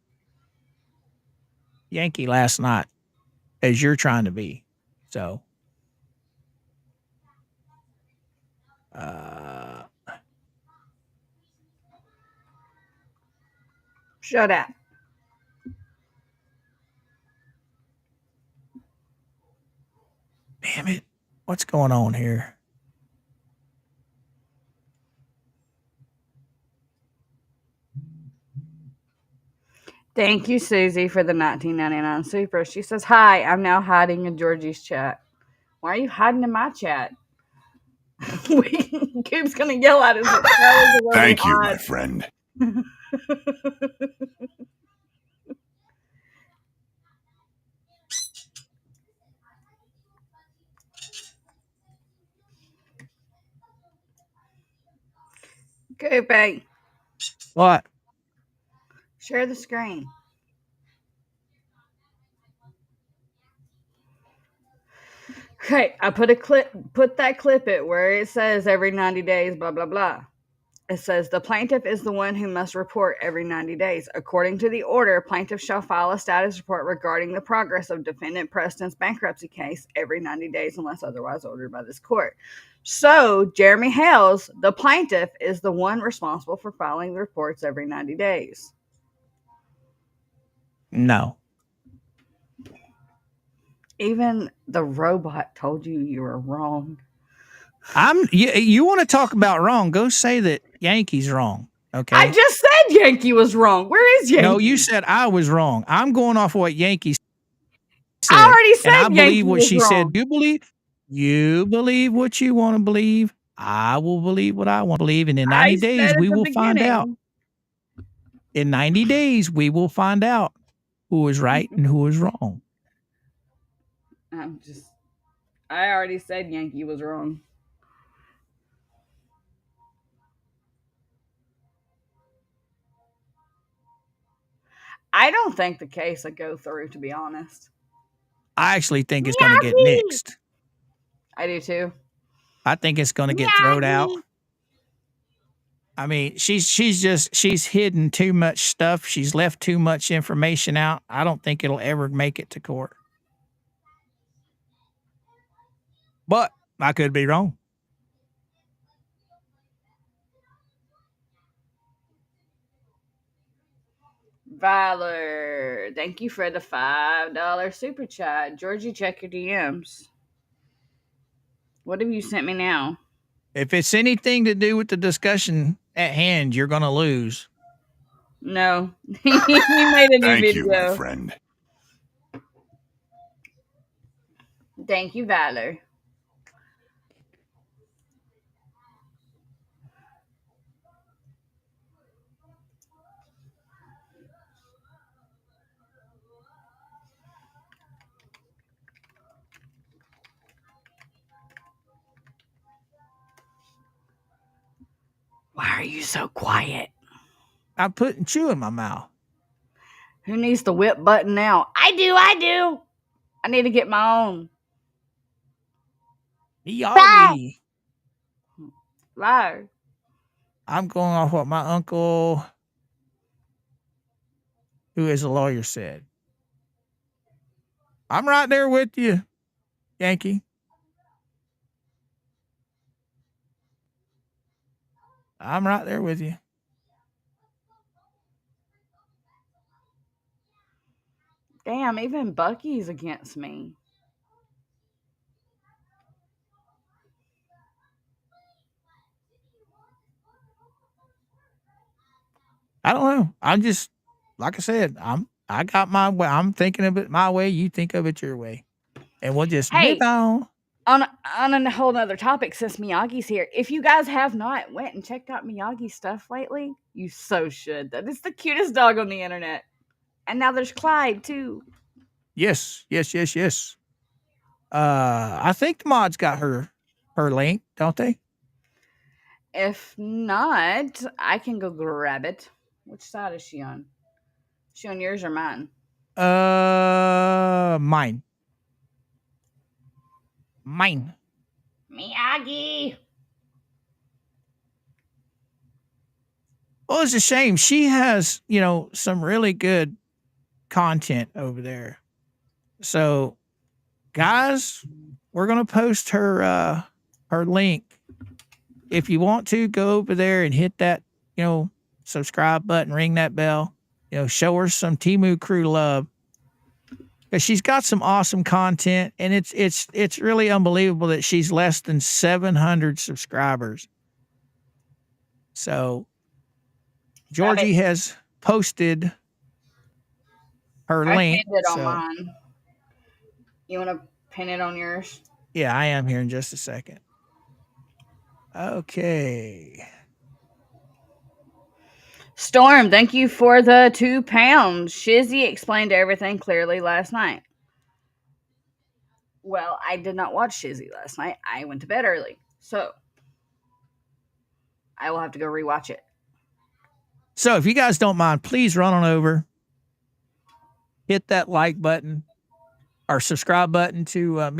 Yankee last night as you're trying to be. So, Shut up. damn it. What's going on here? Thank you, Susie, for the 1999 super. She says, "Hi, I'm now hiding in Georgie's chat." Why are you hiding in my chat? Coop's gonna yell at us. Thank you, my friend. Coop, hey, What? share the screen. Okay, I put that clip it where it says every 90 days, blah, blah, blah. It says the plaintiff is the one who must report every 90 days. According to the order, plaintiff shall file a status report regarding the progress of defendant Preston's bankruptcy case every 90 days unless otherwise ordered by this court. So, Jeremy Hales, the plaintiff, is the one responsible for filing the reports every 90 days. No. Even the robot told you were wrong. You want to talk about wrong? Go say that Yankee's wrong. Okay. I just said Yankee was wrong. Where is Yankee? No, you said I was wrong. I'm going off what Yankee said. I already said and I Yankee believe what was she wrong. said. You believe what you want to believe. I will believe what I want to believe. And in 90 days, we will find out. In 90 days, we will find out who is right and who is wrong. I already said Yankee was wrong. I don't think the case will go through, to be honest. I actually think it's going to get nixed. I do too. I think it's going to get thrown out. I mean, she's hidden too much stuff. She's left too much information out. I don't think it'll ever make it to court. But I could be wrong. Valor, thank you for the $5 super chat. Georgie, check your DMs. What have you sent me now? If it's anything to do with the discussion at hand, you're going to lose. No. He made a new Thank video. you, my friend. Thank you, Valor. Why are you so quiet? I'm putting chew in my mouth. Who needs the whip button now? I do. I need to get my own. Miyagi. Liar. I'm going off what my uncle, who is a lawyer, said. I'm right there with you, Yankee. I'm right there with you. Damn, even Bucky's against me. I don't know. I'm just, like I said, I got my way. I'm thinking of it my way. You think of it your way. And we'll just move Hey, on. on a whole nother topic, since Miyagi's here, if you guys have not went and checked out Miyagi's stuff lately, you so should. That is the cutest dog on the internet. And now there's Clyde too. Yes. I think the mods got her link, don't they? If not, I can go grab it. Which side is she on? Is she on yours or mine? Mine. Miyagi. Well, it's a shame. She has, some really good content over there. So, guys, we're gonna post her link. If you want to, go over there and hit that, subscribe button, ring that bell. Show her some Temu Crew love. Because she's got some awesome content, and it's really unbelievable that she's less than 700 subscribers. So Georgie has posted her link. I pinned it on mine. You want to pin it on yours? Yeah, I am here in just a second. Okay. Storm, thank you for the £2. Shizzy explained everything clearly last night. Well, I did not watch Shizzy last night. I went to bed early. So I will have to go rewatch it. So if you guys don't mind, please run on over, hit that like button or subscribe button to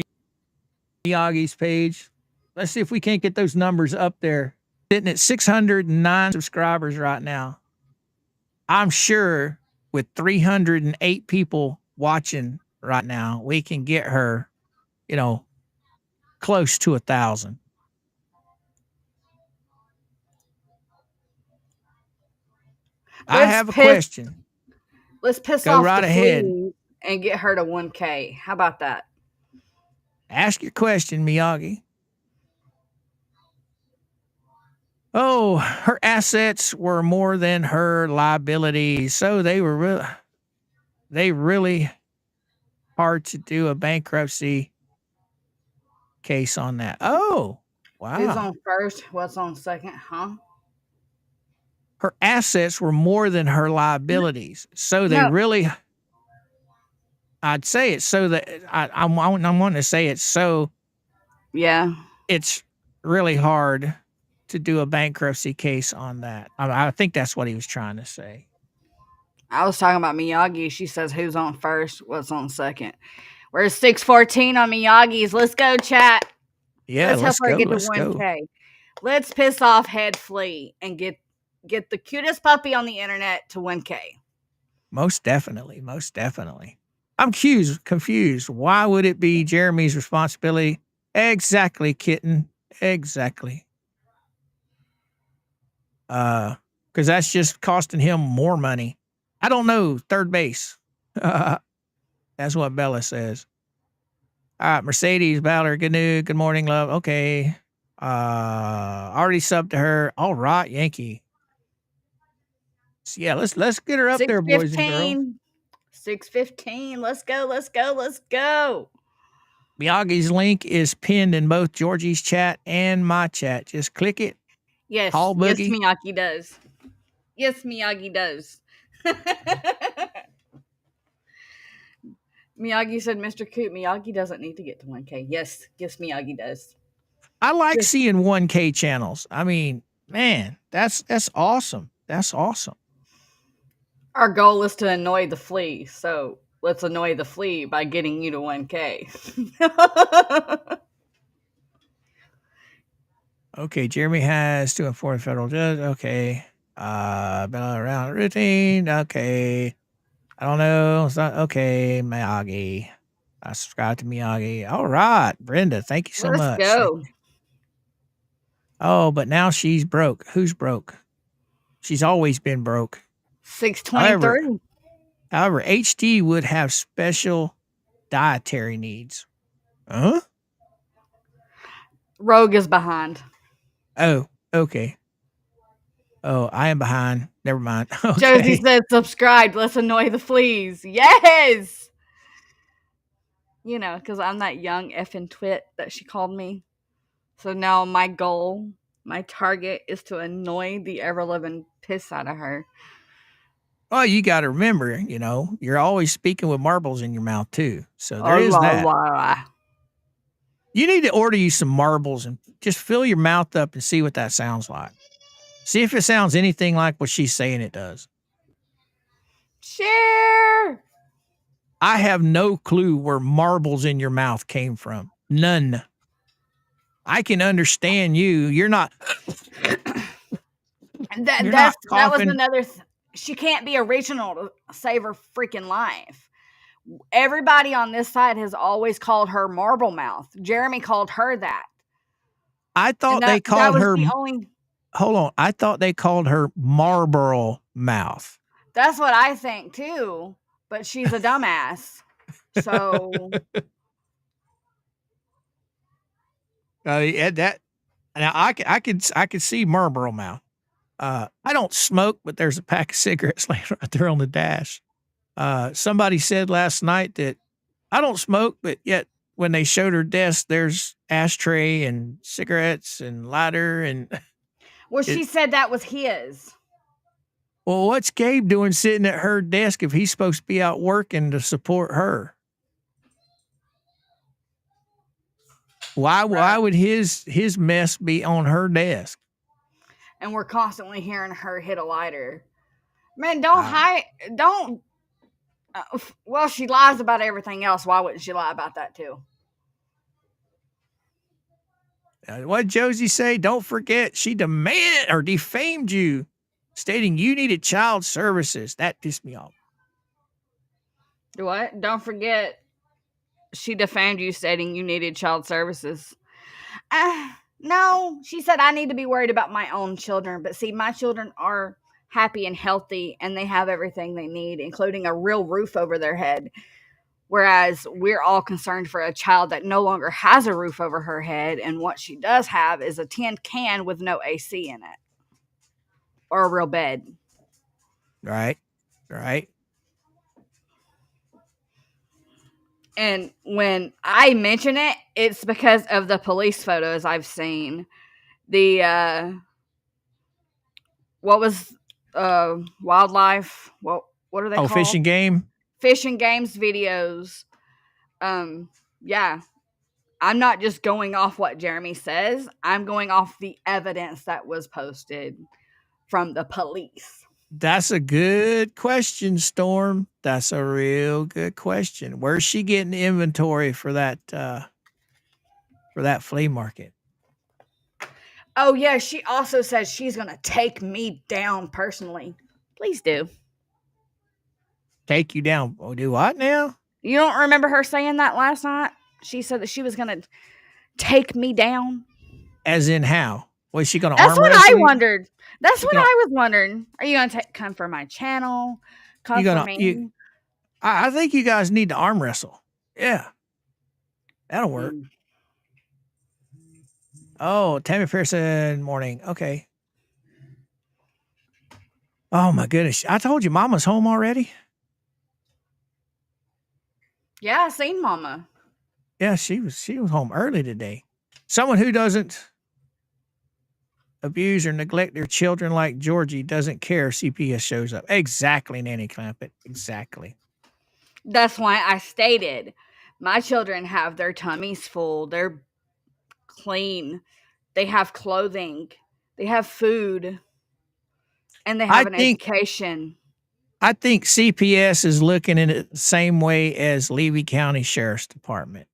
Miyagi's page. Let's see if we can't get those numbers up there. Sitting at 609 subscribers right now. I'm sure with 308 people watching right now, we can get her, close to 1,000. I have a question. Let's piss Go off right the ahead flea and get her to 1K. How about that? Ask your question, Miyagi. Oh, her assets were more than her liabilities, so they were really hard to do a bankruptcy case on that. Oh, wow. Who's on first? What's on second? Huh? Her assets were more than her liabilities, so they really. I'd say it's so that I'm wanting to say it's so. Yeah. It's really hard to do a bankruptcy case on that. I think that's what he was trying to say. I was talking about Miyagi. She says who's on first, what's on second. We're 614 on Miyagi's. Let's go, chat. Yeah, let's help her get to 1K. Go. Let's piss off Head Flea and get the cutest puppy on the internet to 1K. Most definitely. I'm confused. Why would it be Jeremy's responsibility? Exactly, kitten. Exactly. Because that's just costing him more money. I don't know. Third base. That's what Bella says. All right, Mercedes Ballard. Good morning, love. Okay. Already subbed to her. All right, Yankee. So yeah, let's get her up there, boys and girls. 615. Let's go. Miyagi's link is pinned in both Georgie's chat and my chat. Just click it. Yes. Call Boogie. Yes, Miyagi does. Miyagi said, "MrCoop, Miyagi doesn't need to get to 1K." Yes, Miyagi does. I like seeing 1K channels. I mean, man, that's awesome. That's awesome. Our goal is to annoy the flea, so let's annoy the flea by getting you to 1K. Okay, Jeremy has 2 and 4 federal judge. Okay. Been around routine. Okay. I don't know. It's not okay. Miyagi. I subscribe to Miyagi. All right, Brenda. Thank you so Let's much. go. Oh, but now she's broke. Who's broke? She's always been broke. 623. However, HD would have special dietary needs. Huh? Rogue is behind. Oh, okay. Oh, I am behind. Never mind. Josie Okay. says subscribe. Let's annoy the fleas. Yes. You know, because I'm that young effing twit that she called me. So now my goal, my target is to annoy the ever living piss out of her. Well, you got to remember, you're always speaking with marbles in your mouth too. So there Oh, is la, that. la, la. You need to order you some marbles and just fill your mouth up and see what that sounds like. See if it sounds anything like what she's saying it does. Share. I have no clue where marbles in your mouth came from. None. I can understand you. You're not. That You're not was coughing. another. She can't be original to save her freaking life. Everybody on this side has always called her Marble Mouth. Jeremy called her that. I thought And they that called was her. the only. Hold on. I thought they called her Marlboro Mouth. That's what I think too. But she's a dumbass. So That now I could see Marlboro Mouth. I don't smoke, but there's a pack of cigarettes laying right there on the dash. Somebody said last night that I don't smoke, but yet when they showed her desk, there's ashtray and cigarettes and lighter and. well, she said that was his. Well, what's Gabe doing sitting at her desk if he's supposed to be out working to support her? Why would his mess be on her desk? And we're constantly hearing her hit a lighter. Man, don't. Well, she lies about everything else. Why wouldn't she lie about that too? What Josie say? Don't forget, she defamed you, stating you needed child services. That pissed me off. What? Don't forget, she defamed you, stating you needed child services. No, she said I need to be worried about my own children. But see, my children are happy and healthy, and they have everything they need, including a real roof over their head. Whereas we're all concerned for a child that no longer has a roof over her head, and what she does have is a tin can with no AC in it. Or a real bed. Right. And when I mention it, it's because of the police photos I've seen. The what was wildlife? What are they called? Fishing game. Fishing games videos. Yeah. I'm not just going off what Jeremy says. I'm going off the evidence that was posted from the police. That's a good question, Storm. That's a real good question. Where's she getting the inventory for that flea market? Oh yeah, she also says she's gonna take me down personally. Please do. Take you down. Oh, do what now? You don't remember her saying that last night? She said that she was gonna take me down. As in how? Was she going to That's arm what wrestle I you? wondered. That's what I was wondering. Are you gonna come for my channel? Come for me? I think you guys need to arm wrestle. Yeah, that'll work. Oh, Tammy Pearson morning. Okay. Oh my goodness! I told you, Mama's home already. Yeah, I seen Mama. Yeah, she was home early today. Someone who doesn't abuse or neglect their children like Georgie doesn't care if CPS shows up. Exactly, Nanny Clampett. Exactly. That's why I stated my children have their tummies full. They're clean. They have clothing. They have food. And they have an education. I think CPS is looking at it the same way as Levy County Sheriff's Department.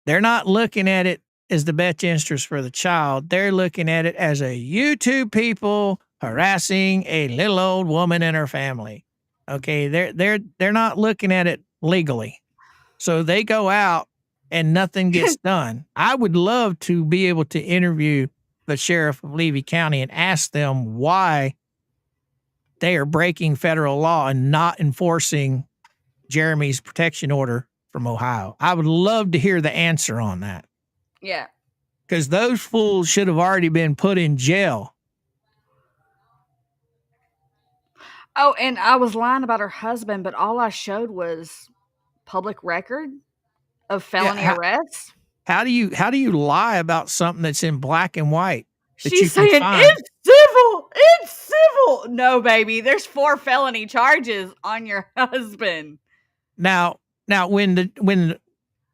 They're not looking at it as the best interest for the child. They're looking at it as a YouTube people harassing a little old woman and her family. Okay, they're not looking at it legally. So they go out and nothing gets done. I would love to be able to interview the sheriff of Levy County and ask them why they are breaking federal law and not enforcing Jeremy's protection order from Ohio. I would love to hear the answer on that. Yeah. Because those fools should have already been put in jail. Oh, and I was lying about her husband, but all I showed was public record of felony arrests. How do you lie about something that's in black and white? She's saying it's civil. It's civil. No, baby. There's 4 felony charges on your husband. Now when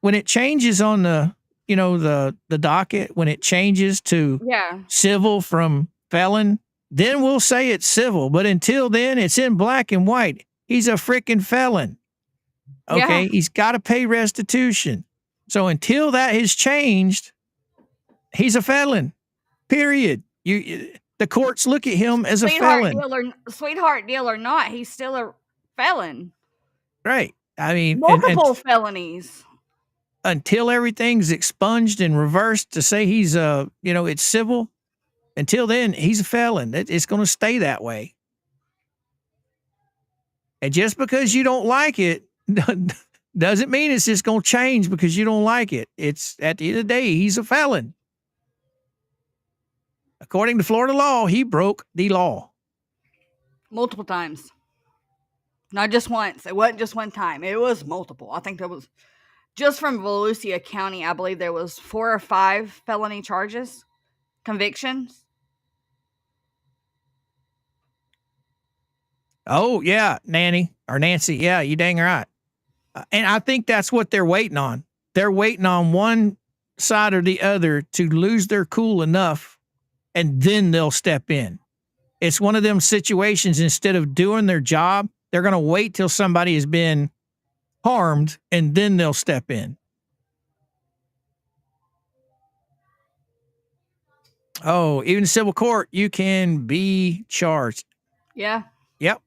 it changes on the the docket, when it changes to civil from felon, then we'll say it's civil. But until then, it's in black and white. He's a freaking felon. Okay, he's got to pay restitution. So until that has changed, he's a felon. Period. The courts look at him as a felon. Sweetheart deal or not, he's still a felon. Right. I mean, multiple felonies. Until everything's expunged and reversed to say he's it's civil. Until then, he's a felon. It's going to stay that way. And just because you don't like it doesn't mean it's just going to change because you don't like it. It's at the end of the day, he's a felon. According to Florida law, he broke the law. Multiple times. Not just once. It wasn't just one time. It was multiple. I think there was, just from Volusia County, I believe there was 4 or 5 felony charges, convictions. Oh, yeah, Nancy. Yeah, you dang right. And I think that's what they're waiting on. They're waiting on one side or the other to lose their cool enough, and then they'll step in. It's one of them situations, instead of doing their job, they're going to wait till somebody has been harmed, and then they'll step in. Oh, even civil court, you can be charged. Yeah. Yep.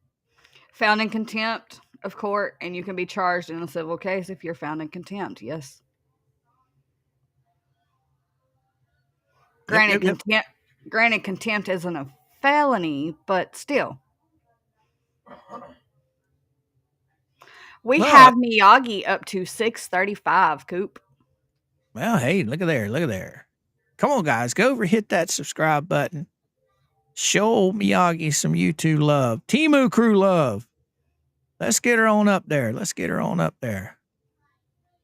Found in contempt of court, and you can be charged in a civil case if you're found in contempt. Yes. Granted, contempt isn't a felony, but still. We have Miyagi up to 635, Coop. Well, hey, look at there. Come on, guys. Go over, hit that subscribe button. Show old Miyagi some YouTube love. Timu crew love. Let's get her on up there.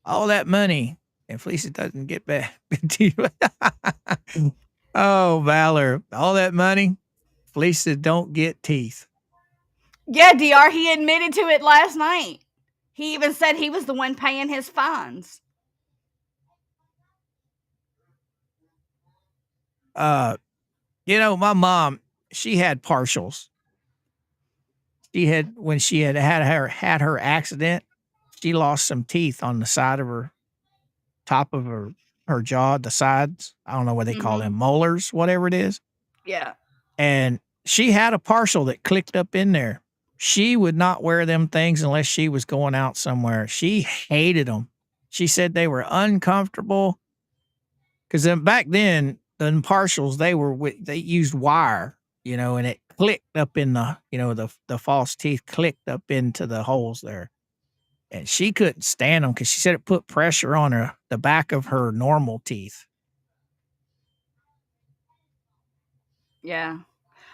All that money. If Lisa doesn't get back to you. Oh, Valor. All that money. Lisa don't get teeth. Yeah, DR, he admitted to it last night. He even said he was the one paying his fines. My mom, she had partials. When she had her accident, she lost some teeth on the side of her, top of her jaw, the sides. I don't know what they call them, molars, whatever it is. Yeah. And she had a partial that clicked up in there. She would not wear them things unless she was going out somewhere. She hated them. She said they were uncomfortable. Because back then, the partials, they used wire, and it clicked up in the false teeth clicked up into the holes there. And she couldn't stand them because she said it put pressure on the back of her normal teeth. Yeah.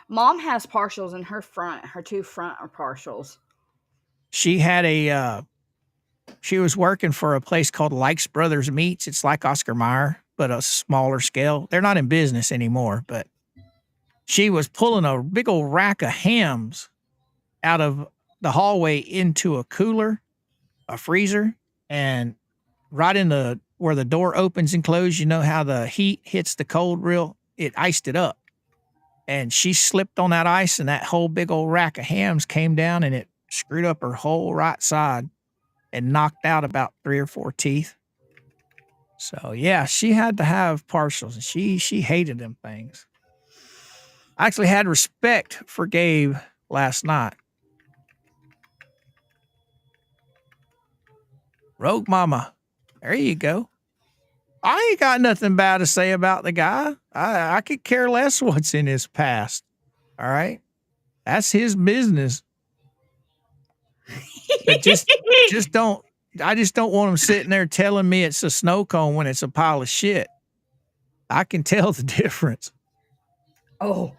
Mom has partials in her front. Her 2 front are partials. She had she was working for a place called Likes Brothers Meats. It's like Oscar Mayer, but a smaller scale. They're not in business anymore, but she was pulling a big old rack of hams out of the hallway into a cooler, a freezer, and right in where the door opens and closes, how the heat hits the cold it iced it up. And she slipped on that ice, and that whole big old rack of hams came down, and it screwed up her whole right side and knocked out about 3 or 4 teeth. So yeah, she had to have partials, and she hated them things. I actually had respect for Gabe last night. Rogue Mama, there you go. I ain't got nothing bad to say about the guy. I could care less what's in his past. All right, that's his business. But just don't. I just don't want him sitting there telling me it's a snow cone when it's a pile of shit. I can tell the difference. Oh,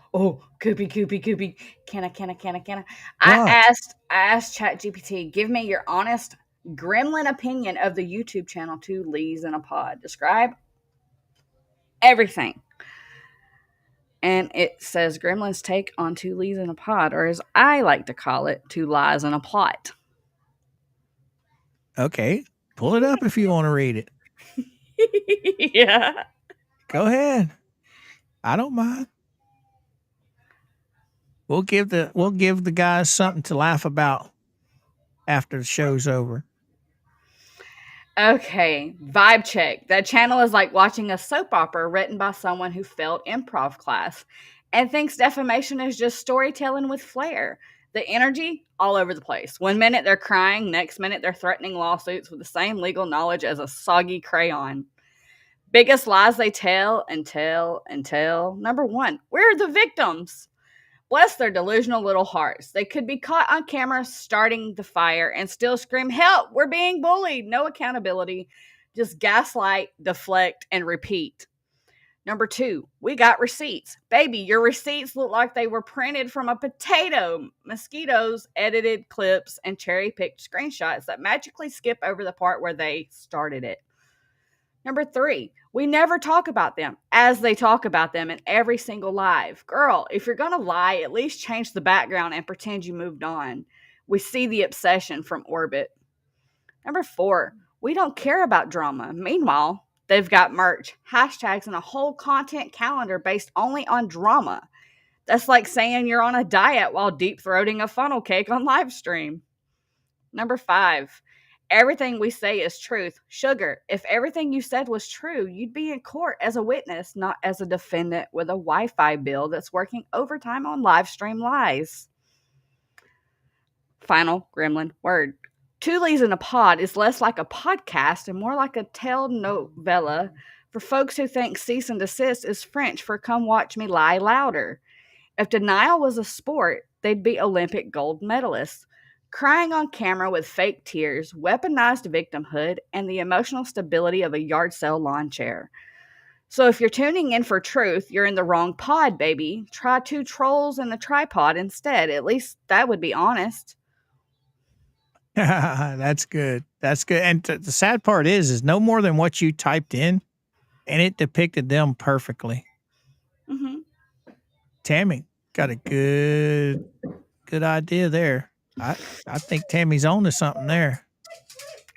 Koopy. Can I? I asked ChatGPT, give me your honest gremlin opinion of the YouTube channel Two Lees in a Pod. Describe everything. And it says Gremlin's take on Two Lees in a Pod, or as I like to call it, Two Lies in a Plot. Okay, pull it up if you want to read it. Yeah. Go ahead. I don't mind. We'll give the guys something to laugh about after the show's over. Okay, vibe check. That channel is like watching a soap opera written by someone who failed improv class and thinks defamation is just storytelling with flair. The energy, all over the place. One minute they're crying, next minute they're threatening lawsuits with the same legal knowledge as a soggy crayon. Biggest lies they tell and tell and tell. Number one, we're the victims. Bless their delusional little hearts. They could be caught on camera starting the fire and still scream, help, we're being bullied. No accountability. Just gaslight, deflect, and repeat. Number two, we got receipts. Baby, your receipts look like they were printed from a potato. Mosquitoes, edited clips, and cherry-picked screenshots that magically skip over the part where they started it. Number three, we never talk about them as they talk about them in every single live. Girl, if you're going to lie, at least change the background and pretend you moved on. We see the obsession from orbit. Number four, we don't care about drama. Meanwhile, they've got merch, hashtags, and a whole content calendar based only on drama. That's like saying you're on a diet while deep-throating a funnel cake on live stream. Number five, everything we say is truth. Sugar, if everything you said was true, you'd be in court as a witness, not as a defendant with a Wi-Fi bill that's working overtime on live stream lies. Final gremlin word. Two Lees in a Pod is less like a podcast and more like a telenovela for folks who think cease and desist is French for come watch me lie louder. If denial was a sport, they'd be Olympic gold medalists. Crying on camera with fake tears, weaponized victimhood, and the emotional stability of a yard sale lawn chair. So if you're tuning in for truth, you're in the wrong pod, baby. Try two trolls and a tripod instead. At least that would be honest. That's good. That's good. And the sad part is no more than what you typed in, and it depicted them perfectly. Mm-hmm. Tammy got a good idea there. I think Tammy's on to something there.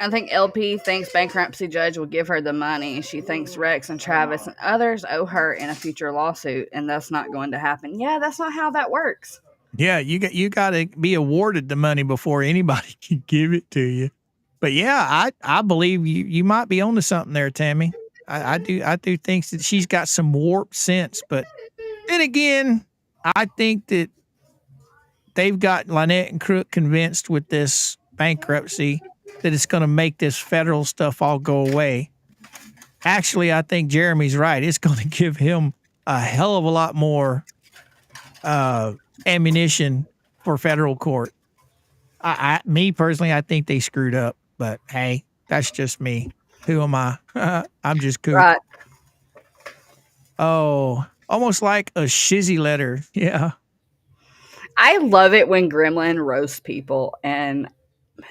I think LP thinks bankruptcy judge will give her the money. She thinks Rex and Travis and others owe her in a future lawsuit, and that's not going to happen. Yeah, that's not how that works. Yeah, you got to be awarded the money before anybody can give it to you. But yeah, I believe you might be on to something there, Tammy. I do think that she's got some warped sense, but then again, I think that they've got Lynette and Crook convinced with this bankruptcy that it's going to make this federal stuff all go away. Actually, I think Jeremy's right. It's going to give him a hell of a lot more ammunition for federal court. Me personally, I think they screwed up, but hey, that's just me. Who am I? I'm just cool. Right. Oh, almost like a shizzy letter. Yeah. I love it when Gremlin roasts people, and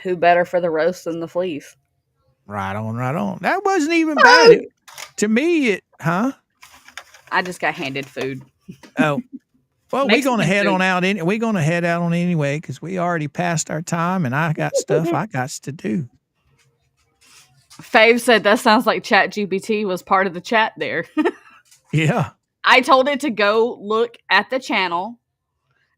who better for the roast than the fleas? Right on. That wasn't even bad. To me, huh? I just got handed food. Oh, well, we're going to head food. on out. We're going to head out on anyway because we already passed our time, and I got stuff I got to do. Fave said that sounds like ChatGPT was part of the chat there. Yeah. I told it to go look at the channel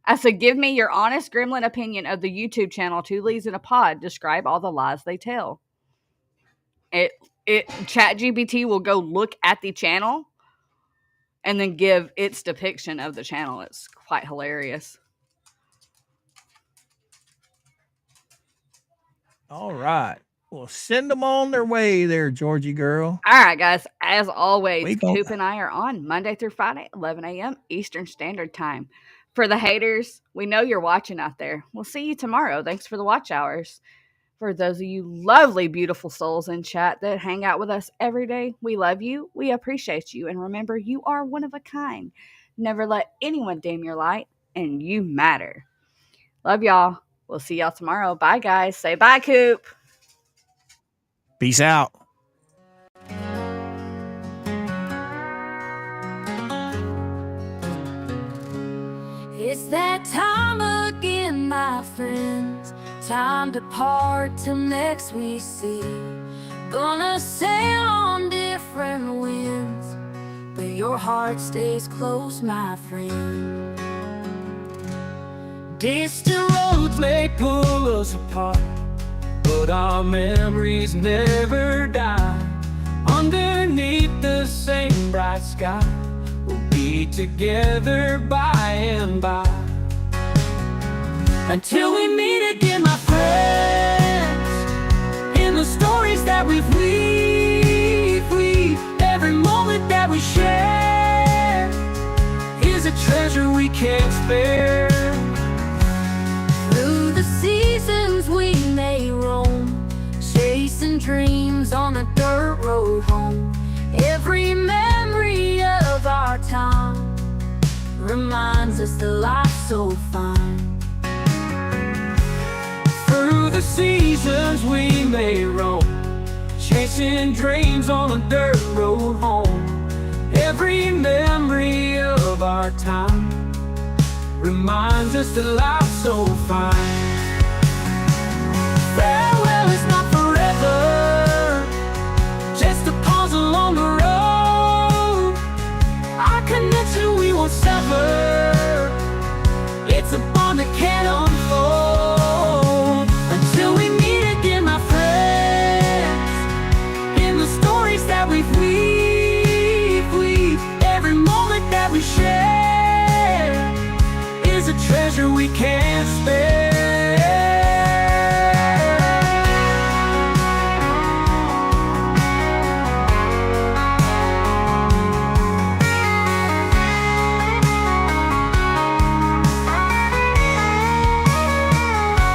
I said, give me your honest gremlin opinion of the YouTube channel Two Leaves in a Pod. Describe all the lies they tell. ChatGPT will go look at the channel and then give its depiction of the channel. It's quite hilarious. All right. Well, send them on their way there, Georgie girl. All right, guys. As always, We gon- Coop and I are on Monday through Friday, 11 a.m. Eastern Standard Time. For the haters, we know you're watching out there. We'll see you tomorrow. Thanks for the watch hours. For those of you lovely, beautiful souls in chat that hang out with us every day, we love you. We appreciate you. And remember, you are one of a kind. Never let anyone dim your light, and you matter. Love y'all. We'll see y'all tomorrow. Bye, guys. Say bye, Coop. Peace out. It's that time again, my friends. Time to part till next we see. Gonna sail on different winds, but your heart stays close, my friend. Distant roads may pull us apart, but our memories never die. Underneath the same bright sky, we'll be together by and by. Until we meet again, my friends, in the stories that we've weaved, every moment that we share is a treasure we can't spare. Through the seasons we may roam, chasing dreams on a dirt road home. Every memory of our time reminds us that life's so fine. Through the seasons we may roam, chasing dreams on a dirt road home. Every memory of our time reminds us that life's so fine. Farewell is not forever, just a pause along the road. Our connection we won't sever, it's a bond that can't unfold. Until we meet again, my friends, in the stories that we've weaved, every moment that we share is a treasure we can't spare.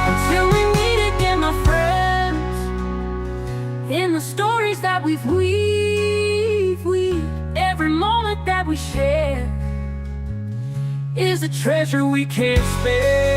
Until we meet again, my friends, in the stories that we've weaved, every moment that we share is a treasure we can't spare.